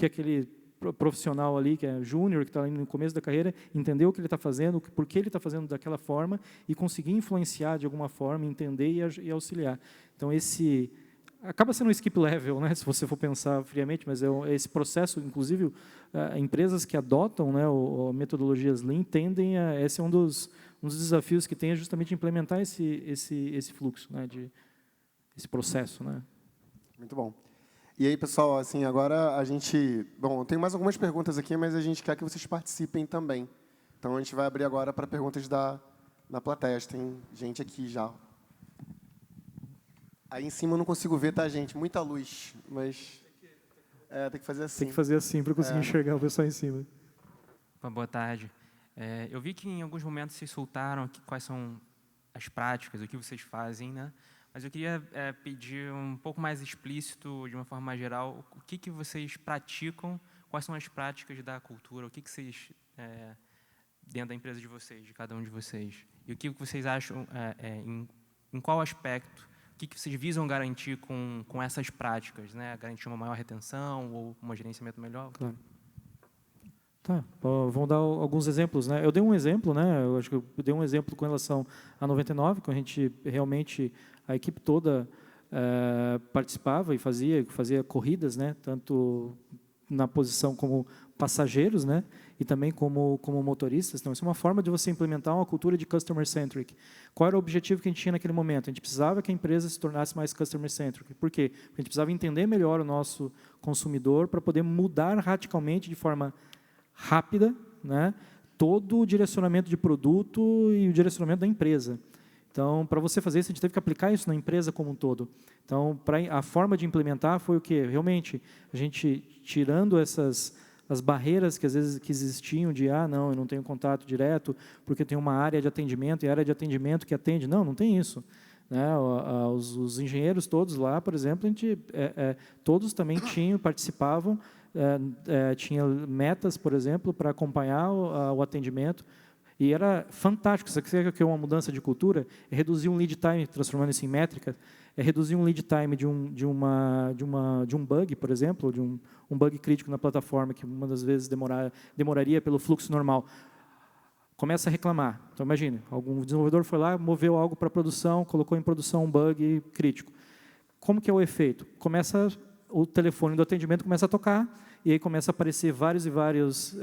aquele profissional ali, que é júnior, que está no começo da carreira, entender o que ele está fazendo, por que ele está fazendo daquela forma e conseguir influenciar de alguma forma, entender e auxiliar. Então, acaba sendo um skip level, né, se você for pensar friamente, mas esse processo, inclusive, empresas que adotam, né, metodologias Lean tendem a... Esse é um dos desafios que tem, é justamente implementar esse fluxo, né, esse processo. Né. Muito bom. E aí, pessoal, assim, agora a gente... Bom, eu tenho mais algumas perguntas aqui, mas a gente quer que vocês participem também. Então, a gente vai abrir agora para perguntas da plateia. Tem gente aqui já. Aí em cima eu não consigo ver, tá, gente? Muita luz, mas tem que fazer assim. Tem que fazer assim para conseguir enxergar o pessoal em cima. Boa tarde. Eu vi que em alguns momentos vocês soltaram quais são as práticas, o que vocês fazem, né? Mas eu queria pedir um pouco mais explícito, de uma forma mais geral, o que vocês praticam, quais são as práticas da cultura, o que vocês, dentro da empresa de vocês, de cada um de vocês, e o que vocês acham, em qual aspecto, o que vocês visam garantir com essas práticas, né? Garantir uma maior retenção ou um gerenciamento melhor? Claro. Tá, vamos dar alguns exemplos, né? Eu dei um exemplo, né? Eu acho que eu dei um exemplo com relação a 99, quando a gente realmente, a equipe toda participava e fazia corridas, né? Tanto na posição como passageiros, né? E também como motoristas. Então, isso é uma forma de você implementar uma cultura de customer-centric. Qual era o objetivo que a gente tinha naquele momento? A gente precisava que a empresa se tornasse mais customer-centric. Por quê? Porque a gente precisava entender melhor o nosso consumidor para poder mudar radicalmente, de forma rápida, né, todo o direcionamento de produto e o direcionamento da empresa. Então, para você fazer isso, a gente teve que aplicar isso na empresa como um todo. Então, a forma de implementar foi o quê? Realmente, a gente tirando as barreiras que às vezes que existiam de, não, eu não tenho contato direto, porque eu tenho uma área de atendimento, e a área de atendimento que atende. Não tem isso. Né? Os engenheiros todos lá, por exemplo, todos também participavam, tinha metas, por exemplo, para acompanhar o atendimento, e era fantástico. Isso aqui é uma mudança de cultura, é reduzir um lead time, transformando isso em métrica, é reduzir um lead time de um bug, por exemplo, de um bug crítico na plataforma, que uma das vezes demoraria pelo fluxo normal. Começa a reclamar. Então, imagine, algum desenvolvedor foi lá, moveu algo para produção, colocou em produção um bug crítico. Como que é o efeito? O telefone do atendimento começa a tocar, e aí começa a aparecer várias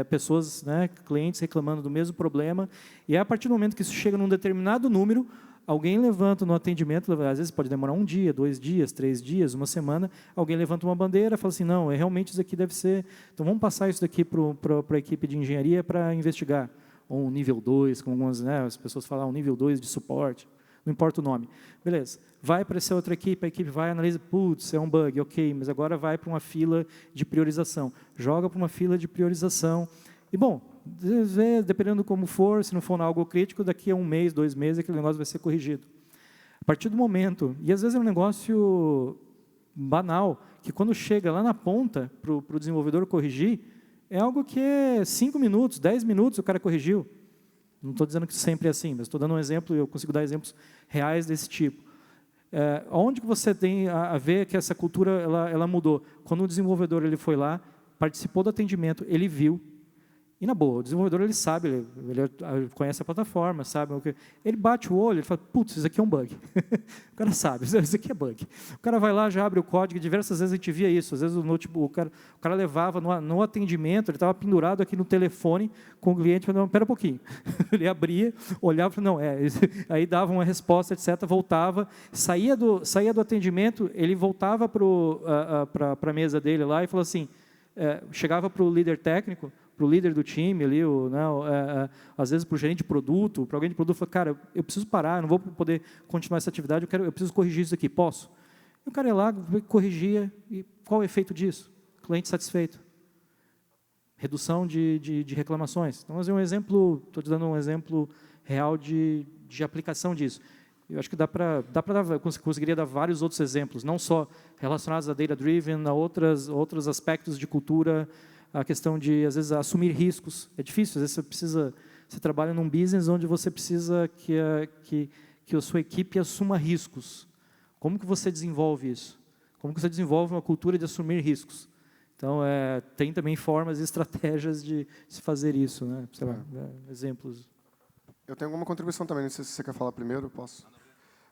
pessoas, né, clientes reclamando do mesmo problema, e a partir do momento que isso chega num determinado número, alguém levanta no atendimento, às vezes pode demorar 1 dia, 2 dias, 3 dias, 1 semana, alguém levanta uma bandeira e fala assim, não, realmente isso aqui deve ser, então vamos passar isso daqui para a equipe de engenharia para investigar, ou um nível 2, como algumas, né, as pessoas falam, um nível 2 de suporte, não importa o nome. Beleza, vai para essa outra equipe, a equipe vai, analisa, putz, é um bug, ok, mas agora vai para uma fila de priorização. Joga para uma fila de priorização. E, bom, dependendo como for, se não for algo crítico, daqui a 1 mês, 2 meses, aquele negócio vai ser corrigido. A partir do momento, e às vezes é um negócio banal, que quando chega lá na ponta para o desenvolvedor corrigir, é algo que é 5 minutos, 10 minutos o cara corrigiu. Não estou dizendo que sempre é assim, mas estou dando um exemplo e eu consigo dar exemplos reais desse tipo. Onde que você tem a ver que essa cultura ela mudou? Quando o desenvolvedor ele foi lá, participou do atendimento, ele viu, E, na boa, o desenvolvedor ele sabe, ele conhece a plataforma, sabe o que. Ele bate o olho, ele fala, putz, isso aqui é um bug. O cara sabe, isso aqui é bug. O cara vai lá, já abre o código, diversas vezes a gente via isso. Às vezes o cara levava no atendimento, ele estava pendurado aqui no telefone com o cliente, falando, não, espera um pouquinho. Ele abria, olhava e falava, não, aí dava uma resposta, etc., voltava, saía do atendimento, ele voltava para a mesa dele lá e falou assim, chegava para o líder técnico, para o líder do time, ali, às vezes para o gerente de produto, para alguém de produto, fala, cara, eu preciso parar, eu não vou poder continuar essa atividade, eu preciso corrigir isso aqui, posso? E o cara ia lá, corrigia, e qual é o efeito disso? Cliente satisfeito. Redução de reclamações. Então, estou te dando um exemplo real de aplicação disso. Eu acho que conseguiria dar vários outros exemplos, não só relacionados a data-driven, a outros aspectos de cultura, a questão de, às vezes, assumir riscos. É difícil, às vezes você trabalha num business onde você precisa que a sua equipe assuma riscos. Como que você desenvolve isso? Como que você desenvolve uma cultura de assumir riscos? Então, tem também formas e estratégias de se fazer isso, né? Sei lá, exemplos. Eu tenho alguma contribuição também, não sei se você quer falar primeiro, eu posso.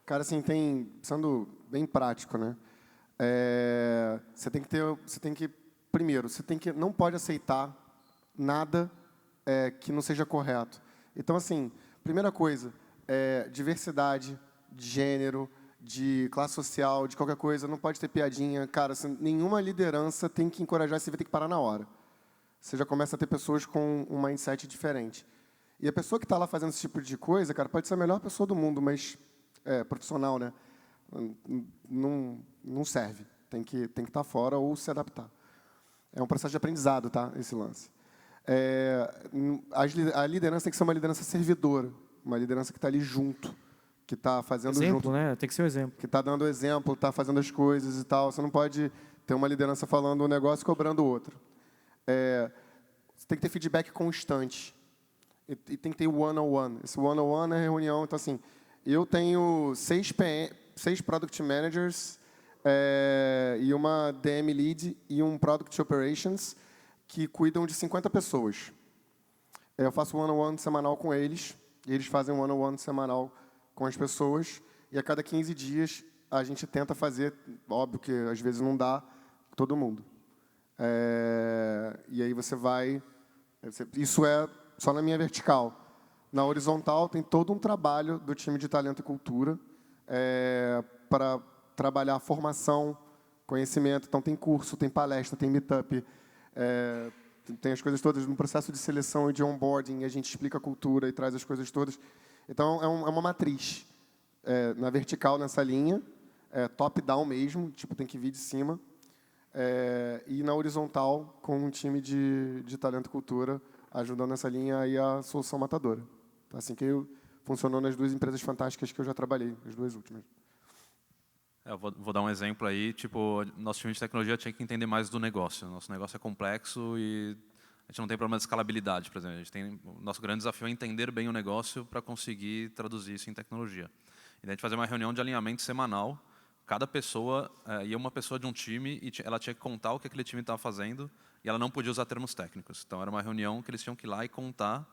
Cara, assim, sendo bem prático, né? Primeiro, não pode aceitar nada que não seja correto. Então, assim, primeira coisa, diversidade, de gênero, de classe social, de qualquer coisa, não pode ter piadinha. Cara, assim, nenhuma liderança tem que encorajar, você vai ter que parar na hora. Você já começa a ter pessoas com um mindset diferente. E a pessoa que está lá fazendo esse tipo de coisa, cara, pode ser a melhor pessoa do mundo, mas profissional, né? Não serve. Tem que estar fora ou se adaptar. É um processo de aprendizado, tá? Esse lance. A liderança tem que ser uma liderança servidora, uma liderança que está ali junto, que está fazendo exemplo, junto, né? Tem que ser um exemplo. que está dando exemplo, está fazendo as coisas e tal. Você não pode ter uma liderança falando um negócio e cobrando o outro. Você tem que ter feedback constante. E tem que ter o one-on-one. Esse one-on-one é reunião. Então, assim, eu tenho 6 Product Managers e uma DM Lead e um Product Operations que cuidam de 50 pessoas. Eu faço one-on-one semanal com eles, e eles fazem um one-on-one semanal com as pessoas, e a cada 15 dias a gente tenta fazer, óbvio que às vezes não dá, todo mundo. E aí você vai... Isso é só na minha vertical. Na horizontal tem todo um trabalho do time de talento e cultura para trabalhar formação, conhecimento. Então tem curso, tem palestra, tem meetup, tem as coisas todas no processo de seleção e de onboarding. A gente explica a cultura e traz as coisas todas. Então é uma matriz na vertical nessa linha, top-down mesmo, tipo tem que vir de cima, e na horizontal com um time de talento e cultura ajudando nessa linha aí a solução matadora. Assim que funcionou nas 2 empresas fantásticas que eu já trabalhei, as 2 últimas. Eu vou dar um exemplo aí. Tipo, nosso time de tecnologia tinha que entender mais do negócio. Nosso negócio é complexo e a gente não tem problema de escalabilidade, por exemplo. O nosso grande desafio é entender bem o negócio para conseguir traduzir isso em tecnologia. E daí a gente fazia uma reunião de alinhamento semanal. Cada pessoa ia uma pessoa de um time e ela tinha que contar o que aquele time estava fazendo e ela não podia usar termos técnicos. Então, era uma reunião que eles tinham que ir lá e contar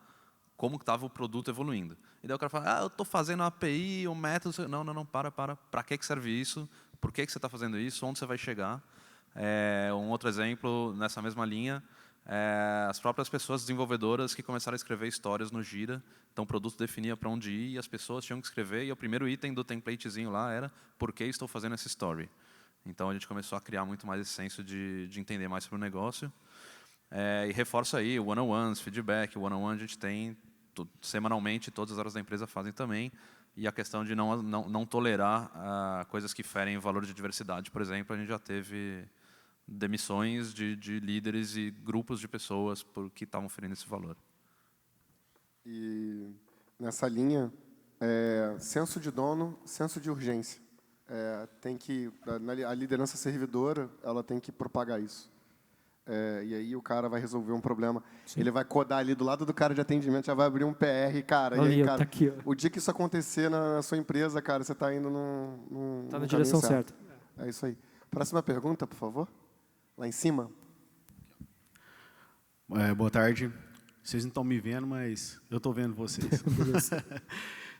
como estava o produto evoluindo. E daí o cara fala, eu estou fazendo uma API, um método... Não, para. Para que serve isso? Por que você está fazendo isso? Onde você vai chegar? Um outro exemplo, nessa mesma linha, as próprias pessoas desenvolvedoras que começaram a escrever histórias no Gira. Então, o produto definia para onde ir e as pessoas tinham que escrever. E o primeiro item do templatezinho lá era por que estou fazendo essa story. Então, a gente começou a criar muito mais esse senso de entender mais sobre o negócio. E reforça aí o one-on-ones, feedback. O one-on-one a gente tem semanalmente, todas as áreas da empresa fazem também. E a questão de não tolerar coisas que ferem o valor de diversidade. Por exemplo, a gente já teve demissões de líderes e grupos de pessoas que estavam ferindo esse valor. E nessa linha, senso de dono, senso de urgência. A liderança servidora, ela tem que propagar isso. E aí o cara vai resolver um problema. Sim. Ele vai codar ali do lado do cara de atendimento, já vai abrir um PR, cara. Ali, e aí, cara, tá aqui, o dia que isso acontecer na sua empresa, cara, você está indo tá na direção certa. É isso aí. Próxima pergunta, por favor. Lá em cima. Boa tarde. Vocês não estão me vendo, mas eu estou vendo vocês.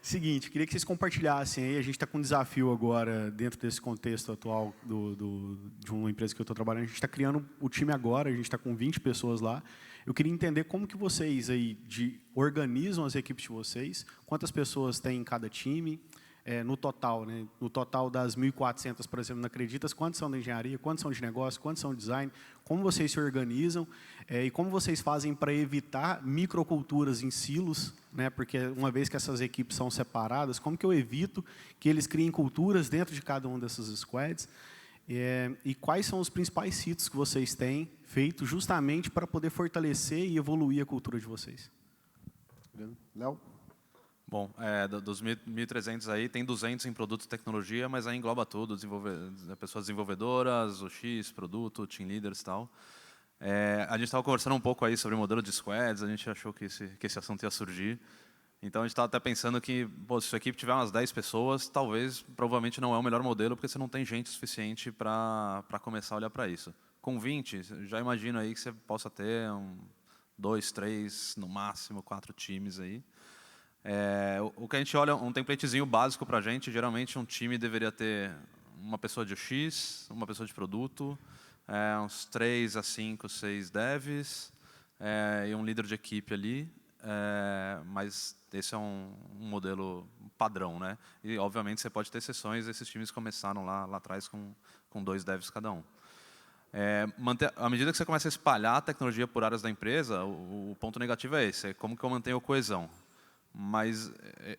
Seguinte, queria que vocês compartilhassem aí, a gente está com um desafio agora, dentro desse contexto atual de uma empresa que eu estou trabalhando, a gente está criando o time agora, a gente está com 20 pessoas lá. Eu queria entender como que vocês aí organizam as equipes de vocês, quantas pessoas tem em cada time, no total, né? No total das 1.400, por exemplo, na Acreditas, quantos são da engenharia, quantos são de negócio, quantos são de design, como vocês se organizam e como vocês fazem para evitar microculturas em silos, né? Porque uma vez que essas equipes são separadas, como que eu evito que eles criem culturas dentro de cada um desses squads? E quais são os principais sítios que vocês têm feito justamente para poder fortalecer e evoluir a cultura de vocês? Léo? Bom, dos 1.300 aí, tem 200 em produto e tecnologia, mas aí engloba tudo, pessoas desenvolvedoras, UX, produto, team leaders e tal. A gente estava conversando um pouco aí sobre o modelo de squads, a gente achou que esse assunto ia surgir. Então, a gente estava até pensando que, se sua equipe tiver umas 10 pessoas, provavelmente não é o melhor modelo, porque você não tem gente suficiente para começar a olhar para isso. Com 20, já imagino aí que você possa ter 2, 3, no máximo 4 times aí. O que a gente olha, um templatezinho básico para a gente, geralmente um time deveria ter uma pessoa de UX, uma pessoa de produto, uns 3 a 5, 6 devs e um líder de equipe ali. Mas esse é um modelo padrão, né? E, obviamente, você pode ter exceções, esses times começaram lá atrás com 2 devs cada um. À medida que você começa a espalhar a tecnologia por áreas da empresa, o ponto negativo é esse, como que eu mantenho a coesão. Mas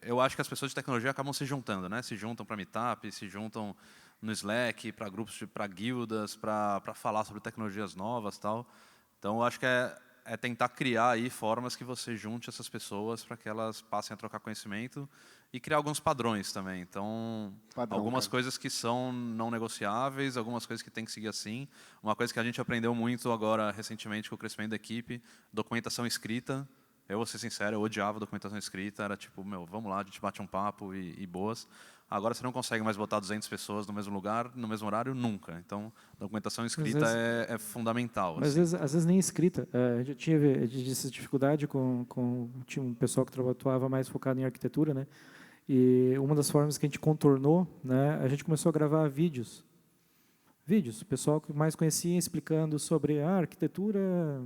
eu acho que as pessoas de tecnologia acabam se juntando, né? Se juntam para meetup, se juntam no Slack, para grupos, para guildas, para falar sobre tecnologias novas, tal. Então, eu acho que é tentar criar aí formas que você junte essas pessoas para que elas passem a trocar conhecimento e criar alguns padrões também. Então, algumas coisas que são não negociáveis, algumas coisas que tem que seguir assim. Uma coisa que a gente aprendeu muito agora recentemente com o crescimento da equipe, documentação escrita. Eu vou ser sincero, eu odiava documentação escrita, era tipo, vamos lá, a gente bate um papo e boas. Agora você não consegue mais botar 200 pessoas no mesmo lugar, no mesmo horário, nunca. Então, documentação escrita é fundamental. Mas assim. às vezes nem escrita. A gente tinha essa dificuldade tinha um pessoal que atuava mais focado em arquitetura, né? E uma das formas que a gente contornou, né, a gente começou a gravar vídeos. O pessoal que mais conhecia explicando sobre a arquitetura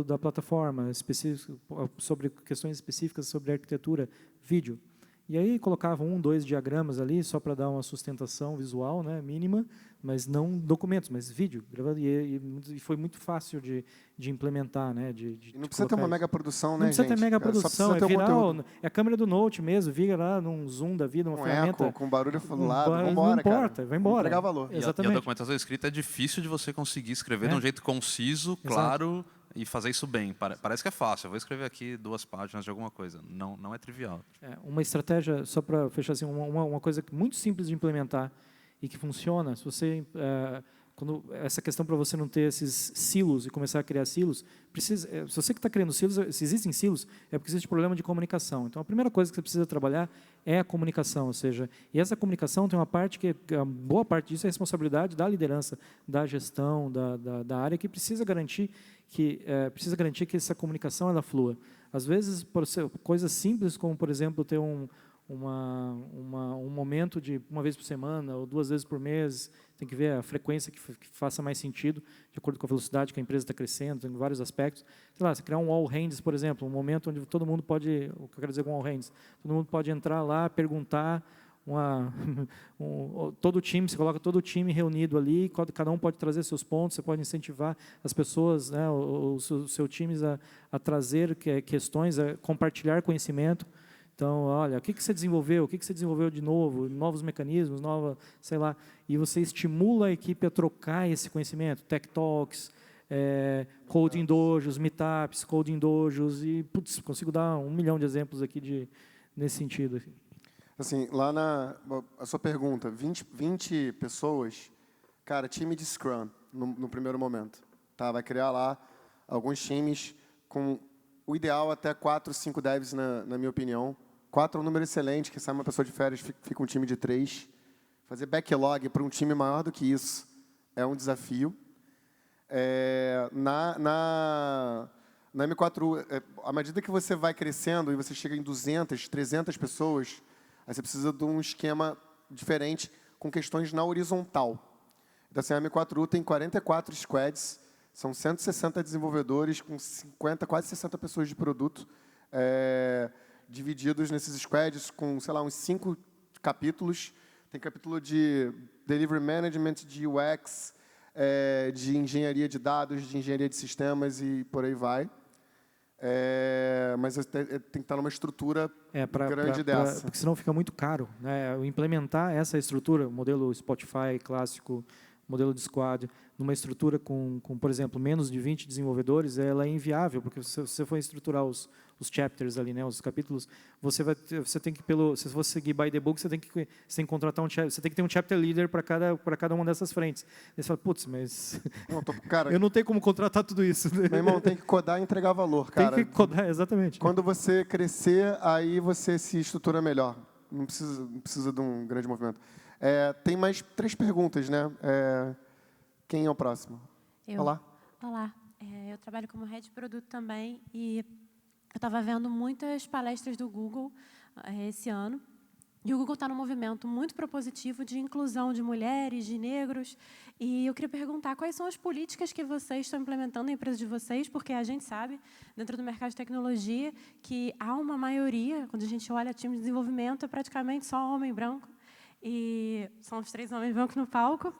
da plataforma, sobre questões específicas sobre arquitetura, vídeo. E aí colocava 1, 2 diagramas ali, só para dar uma sustentação visual, né, mínima, mas não documentos, mas vídeo. E foi muito fácil de implementar. Né, e não precisa ter uma mega produção, né, não precisa ter mega produção, é a câmera do Note mesmo, vira lá num zoom da vida, uma ferramenta. Com barulho do lado, vambora, não importa, vai embora. Entregar valor. Exatamente. E a documentação escrita é difícil de você conseguir escrever de um jeito conciso, claro, e fazer isso bem. Parece que é fácil. Eu vou escrever aqui 2 páginas de alguma coisa. Não é trivial. Uma estratégia, só para fechar assim, uma coisa muito simples de implementar e que funciona, se você... essa questão para você não ter esses silos e começar a criar silos, se você que está criando silos, se existem silos, é porque existe problema de comunicação. Então, a primeira coisa que você precisa trabalhar é a comunicação, ou seja, e essa comunicação tem uma parte a boa parte disso é a responsabilidade da liderança, da gestão, da área, que precisa garantir que essa comunicação ela flua. Às vezes, por coisas simples como, por exemplo, ter um momento de 1 vez por semana ou 2 vezes por mês, tem que ver a frequência que faça mais sentido, de acordo com a velocidade que a empresa está crescendo, em vários aspectos. Sei lá, você criar um all hands, por exemplo, um momento onde todo mundo pode, o que eu quero dizer com all hands, todo mundo pode entrar lá, perguntar, todo o time, você coloca todo o time reunido ali, cada um pode trazer seus pontos, você pode incentivar as pessoas, né, os seus times a trazer questões, a compartilhar conhecimento. Então, olha, o que você desenvolveu? O que você desenvolveu de novo? Novos mecanismos, sei lá. E você estimula a equipe a trocar esse conhecimento. Tech Talks, Coding Dojos, Meetups, Coding Dojos. E, putz, consigo dar 1 milhão de exemplos aqui nesse sentido. Assim, lá a sua pergunta, 20 pessoas, cara, time de Scrum, no primeiro momento. Tá? Vai criar lá alguns times com o ideal até 4, 5 devs, na minha opinião. 4 é um número excelente, que sai uma pessoa de férias, fica um time de 3. Fazer backlog para um time maior do que Na M4U, à medida que você vai crescendo e você chega em 200, 300 pessoas, aí você precisa de um esquema diferente com questões na horizontal. Então, assim, a M4U tem 44 squads, são 160 desenvolvedores com 50, quase 60 pessoas de produto, divididos nesses squads com, sei lá, uns 5 capítulos. Tem capítulo de Delivery Management, de UX, de engenharia de dados, de engenharia de sistemas e por aí vai. Mas tem que estar numa estrutura grande dessa. Porque senão fica muito caro, né? Implementar essa estrutura, o modelo Spotify clássico, modelo de squad, numa estrutura com, por exemplo, menos de 20 desenvolvedores, ela é inviável, porque se você for estruturar os chapters ali, né, os capítulos, você tem que, se você seguir by the book, você tem que contratar você tem que ter um chapter leader para cada uma dessas frentes. Aí você fala, putz, mas cara, eu não tenho como contratar tudo isso. Meu irmão, tem que codar e entregar valor, cara. Tem que codar, exatamente. Quando você crescer, aí você se estrutura melhor. Não precisa de um grande movimento. Tem mais 3 perguntas, né? Quem é o próximo? Olá. Olá. Eu trabalho como head de produto também e eu estava vendo muitas palestras do Google esse ano. E o Google está num movimento muito propositivo de inclusão de mulheres, de negros. E eu queria perguntar quais são as políticas que vocês estão implementando na empresa de vocês, porque a gente sabe, dentro do mercado de tecnologia, que há uma maioria, quando a gente olha time de desenvolvimento, é praticamente só homem branco. E são os 3 homens brancos no palco.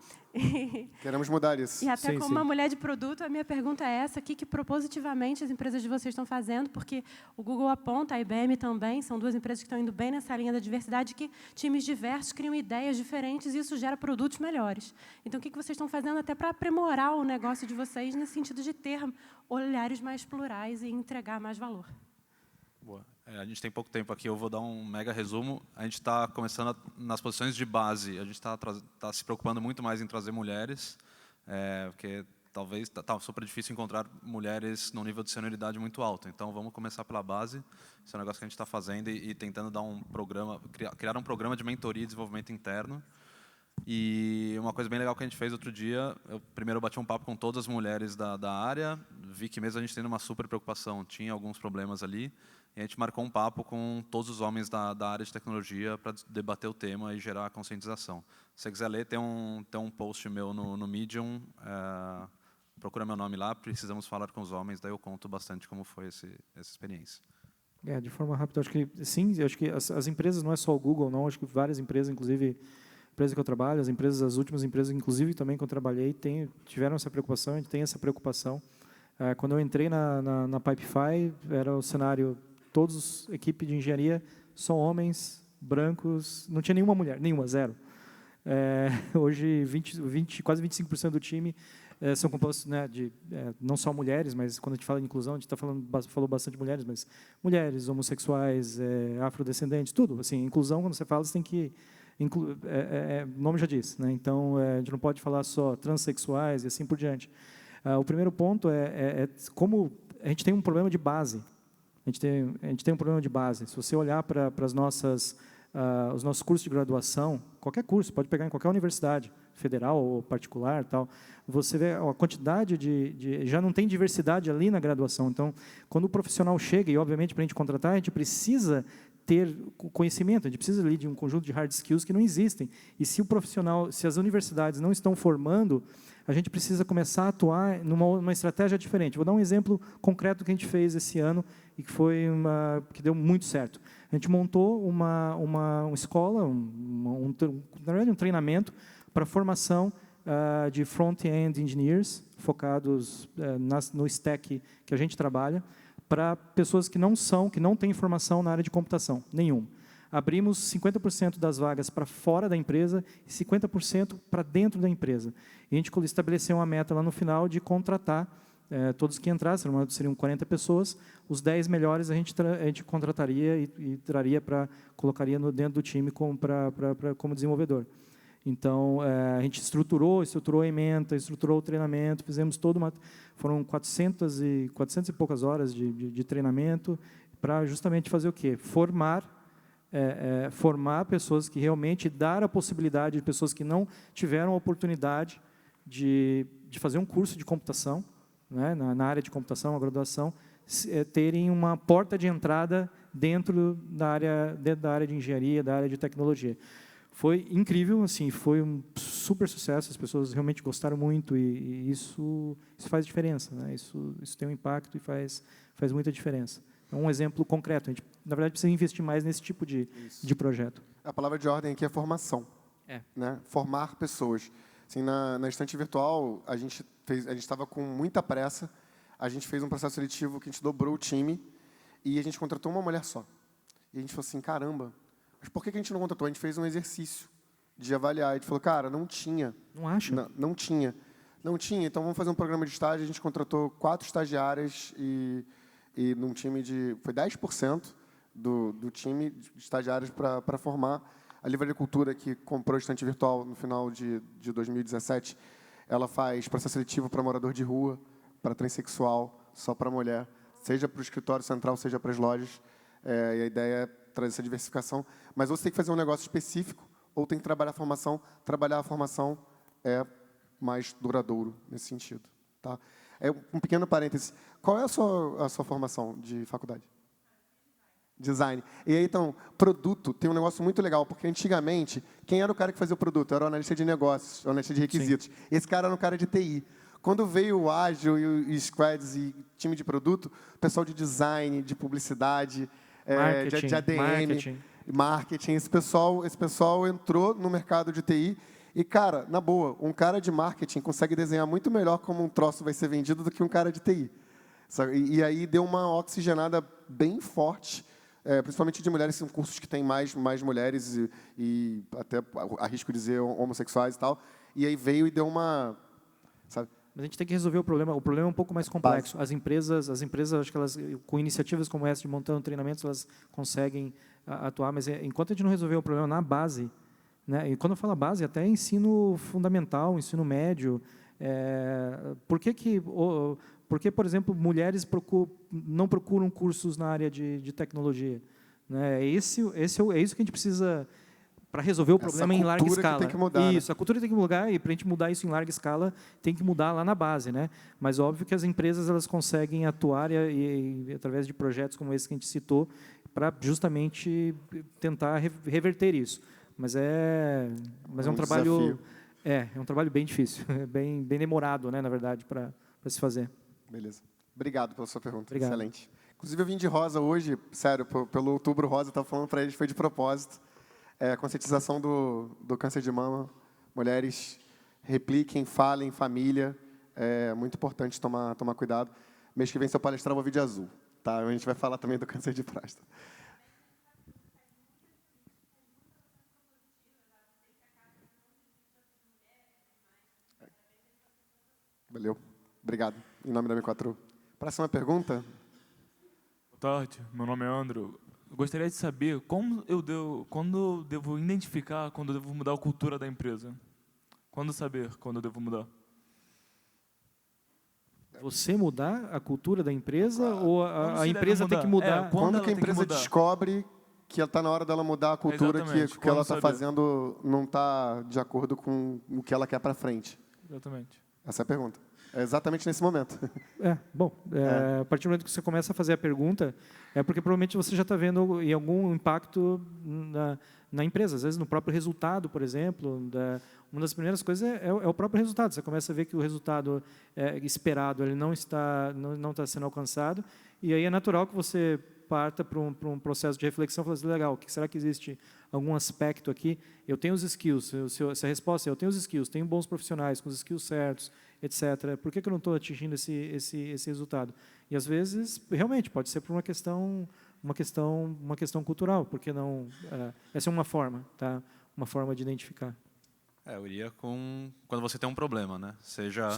Queremos mudar isso. E até como uma mulher de produto, a minha pergunta é essa: o que propositivamente as empresas de vocês estão fazendo? Porque o Google aponta, a IBM também, são 2 empresas que estão indo bem nessa linha da diversidade, que times diversos criam ideias diferentes e isso gera produtos melhores. Então, o que vocês estão fazendo até para aprimorar o negócio de vocês nesse sentido de ter olhares mais plurais e entregar mais valor? Boa. A gente tem pouco tempo aqui, eu vou dar um mega resumo. A gente está começando nas posições de base, a gente está se preocupando muito mais em trazer mulheres, porque talvez está super difícil encontrar mulheres num nível de senioridade muito alto. Então, vamos começar pela base. Esse é um negócio que a gente está fazendo e tentando dar um programa, criar um programa de mentoria e desenvolvimento interno. E uma coisa bem legal que a gente fez outro dia, primeiro eu bati um papo com todas as mulheres da área, vi que mesmo a gente tendo uma super preocupação, tinha alguns problemas ali, e a gente marcou um papo com todos os homens da área de tecnologia para debater o tema e gerar conscientização. Se você quiser ler, tem um post meu no Medium, procura meu nome lá, precisamos falar com os homens, daí eu conto bastante como foi essa experiência. De forma rápida, acho que sim, acho que as empresas, não é só o Google, não, acho que várias empresas, inclusive a empresa que eu trabalho, as últimas empresas, inclusive também que eu trabalhei, tiveram essa preocupação, a gente tem essa preocupação. Quando eu entrei na Pipefy, era o cenário, todos, equipe de engenharia, só homens, brancos, não tinha nenhuma mulher, nenhuma, 0. Hoje, quase 25% do time são compostos, né, de não só mulheres, mas quando a gente fala de inclusão, a gente falou bastante de mulheres, mas mulheres, homossexuais, afrodescendentes, tudo. Assim, inclusão, quando você fala, você tem que o nome já diz, né? Então a gente não pode falar só transexuais e assim por diante. O primeiro ponto é como a gente tem um problema de base. A gente tem um problema de base. Se você olhar para os nossos cursos de graduação, qualquer curso, pode pegar em qualquer universidade, federal ou particular, tal, você vê a quantidade já não tem diversidade ali na graduação. Então, quando o profissional chega, e obviamente para a gente contratar, a gente precisa ter conhecimento, a gente precisa ali de um conjunto de hard skills que não existem. E se as universidades não estão formando, a gente precisa começar a atuar numa estratégia diferente. Vou dar um exemplo concreto que a gente fez esse ano e que deu muito certo. A gente montou uma escola, na verdade um treinamento para formação de front-end engineers, focados no stack que a gente trabalha, para pessoas que não têm formação na área de computação, nenhum. Abrimos 50% das vagas para fora da empresa e 50% para dentro da empresa. E a gente estabeleceu uma meta lá no final de contratar todos que entrassem, seriam 40 pessoas, os 10 melhores a gente contrataria e colocaria dentro do time como desenvolvedor. Então, a gente estruturou a ementa, estruturou o treinamento, fizemos foram 400 e poucas horas de treinamento para justamente fazer o quê? Formar pessoas que realmente dar a possibilidade de pessoas que não tiveram a oportunidade de fazer um curso de computação, né, na área de computação, a graduação, terem uma porta de entrada dentro da área de engenharia, da área de tecnologia. Foi incrível, assim, foi um super sucesso, as pessoas realmente gostaram muito e isso faz diferença, né? Isso tem um impacto e faz muita diferença. É um exemplo concreto. A gente, na verdade, precisa investir mais nesse tipo de projeto. A palavra de ordem aqui é formação. Né? Formar pessoas. Assim, na estante virtual, a gente estava com muita pressa, a gente fez um processo seletivo que a gente dobrou o time e a gente contratou uma mulher só. E a gente falou assim, caramba, mas por que a gente não contratou? A gente fez um exercício de avaliar. A gente falou, cara, não tinha. Não acha? Não tinha, então vamos fazer um programa de estágio. A gente contratou 4 estagiárias e num time foi 10% do time de estagiários para formar. A Livraria Cultura, que comprou a estante virtual no final de 2017, ela faz processo seletivo para morador de rua, para transexual, só para mulher, seja para o escritório central, seja para as lojas. E a ideia é trazer essa diversificação. Mas ou você tem que fazer um negócio específico, ou tem que trabalhar a formação. Trabalhar a formação é mais duradouro nesse sentido. Tá? Um pequeno parêntese. Qual é a sua formação de faculdade? Design. E aí, então, produto tem um negócio muito legal, porque antigamente, quem era o cara que fazia o produto? Era o analista de negócios, o analista de requisitos. Sim. Esse cara era um cara de TI. Quando veio o Ágil e os Squads e time de produto, o pessoal de design, de publicidade, de ADM, marketing, esse pessoal entrou no mercado de TI e, cara, na boa, um cara de marketing consegue desenhar muito melhor como um troço vai ser vendido do que um cara de TI. E aí deu uma oxigenada bem forte, principalmente de mulheres, são cursos que têm mais mulheres e até arrisco dizer homossexuais e tal. E aí veio e deu uma, sabe? Mas a gente tem que resolver o problema. O problema é um pouco mais complexo. As empresas, acho que elas, com iniciativas como essa de montando treinamentos, elas conseguem atuar. Mas enquanto a gente não resolver o problema na base, né? E quando eu falo base, até ensino fundamental, ensino médio. Por que, por exemplo, mulheres não procuram cursos na área de tecnologia? Né? É isso que a gente precisa para resolver o problema em larga escala. Tem que mudar, isso, a cultura tem que mudar e para a gente mudar isso em larga escala tem que mudar lá na base, né? Mas óbvio que as empresas elas conseguem atuar e através de projetos como esse que a gente citou para justamente tentar reverter isso. Mas é um trabalho um trabalho bem difícil, bem demorado, né? Na verdade, para se fazer. Beleza. Obrigado pela sua pergunta. Obrigado. Excelente. Inclusive eu vim de rosa hoje, sério, pelo Outubro Rosa, estava falando para eles, foi de propósito. Conscientização do câncer de mama. Mulheres, repliquem, falem, família. É muito importante tomar cuidado. Mês que vem, se eu palestrar, eu vou vir de azul. Tá? A gente vai falar também do câncer de próstata. Valeu. Obrigado. Em nome da M4U. Próxima pergunta. Boa tarde. Meu nome é Andro. Eu gostaria de saber quando eu devo identificar quando eu devo mudar a cultura da empresa. Quando saber quando eu devo mudar? Você mudar a cultura da empresa ou a empresa tem que mudar? Quando que a empresa descobre que está na hora dela mudar a cultura, que ela está fazendo não está de acordo com o que ela quer para frente? Exatamente. Essa é a pergunta. É exatamente nesse momento. A partir do momento que você começa a fazer a pergunta, é porque provavelmente você já está vendo algum impacto na empresa. Às vezes, no próprio resultado, por exemplo. Uma das primeiras coisas é o próprio resultado. Você começa a ver que o resultado esperado ele não está sendo alcançado. E aí é natural que você parta para um processo de reflexão e fala assim, legal, será que existe algum aspecto aqui? Eu tenho os skills, se a resposta é eu tenho os skills, tenho bons profissionais com os skills certos, etc. Por que eu não estou atingindo esse resultado? E às vezes, realmente, pode ser por uma questão cultural, porque não? Essa é uma forma, tá? Uma forma de identificar. Eu iria quando você tem um problema, né? Seja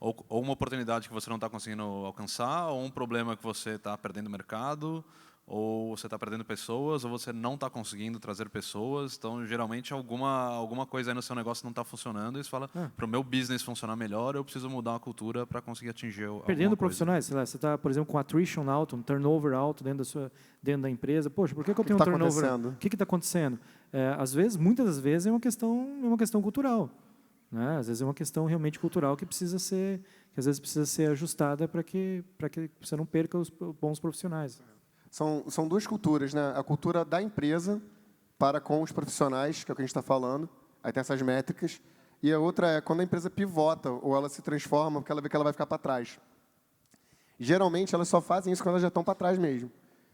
ou uma oportunidade que você não está conseguindo alcançar, ou um problema que você está perdendo mercado, ou você está perdendo pessoas, ou você não está conseguindo trazer pessoas. Então, geralmente, alguma coisa aí no seu negócio não está funcionando e você fala, para o meu business funcionar melhor, eu preciso mudar a cultura para conseguir atingir alguma perdendo coisa. profissionais, sei lá, você está, por exemplo, com attrition alto, um turnover alto dentro da empresa. Poxa, por que eu tenho um turnover? O que está acontecendo? Às vezes, muitas das vezes, é uma questão cultural. né? Às vezes é uma questão realmente cultural que às vezes precisa ser ajustada para que você não perca os bons profissionais. São duas culturas, né? A cultura da empresa para com os profissionais, que é o que a gente está falando, aí tem essas métricas, e a outra é quando a empresa pivota ou ela se transforma porque ela vê que ela vai ficar para trás. Geralmente, elas só fazem isso quando elas já estão para trás mesmo.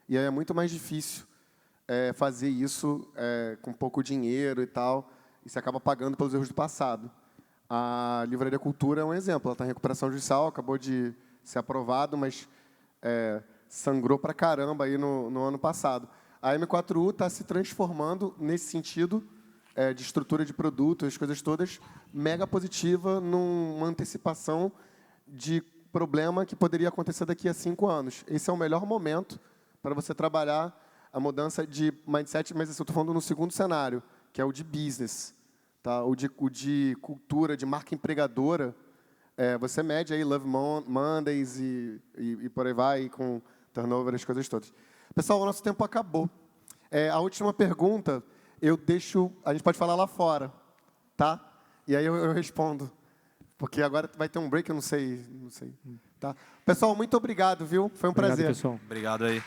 E aí é muito mais difícil fazer isso com pouco dinheiro e tal, e você acaba pagando pelos erros do passado. A Livraria Cultura é um exemplo. Ela está em recuperação judicial, acabou de ser aprovado, mas sangrou para caramba aí no ano passado. A M4U está se transformando nesse sentido de estrutura de produto, as coisas todas, mega positiva numa antecipação de problema que poderia acontecer daqui a 5 anos. Esse é o melhor momento para você trabalhar a mudança de mindset, mas eu estou falando no segundo cenário, que é o de business, tá? O de cultura, de marca empregadora. Você mede aí Love Mondays e por aí vai, com turnover, as coisas todas. Pessoal, o nosso tempo acabou. A última pergunta, a gente pode falar lá fora, tá? E aí eu respondo. Porque agora vai ter um break, eu não sei. Tá? Pessoal, muito obrigado, viu? Foi um prazer. Pessoal. Obrigado aí.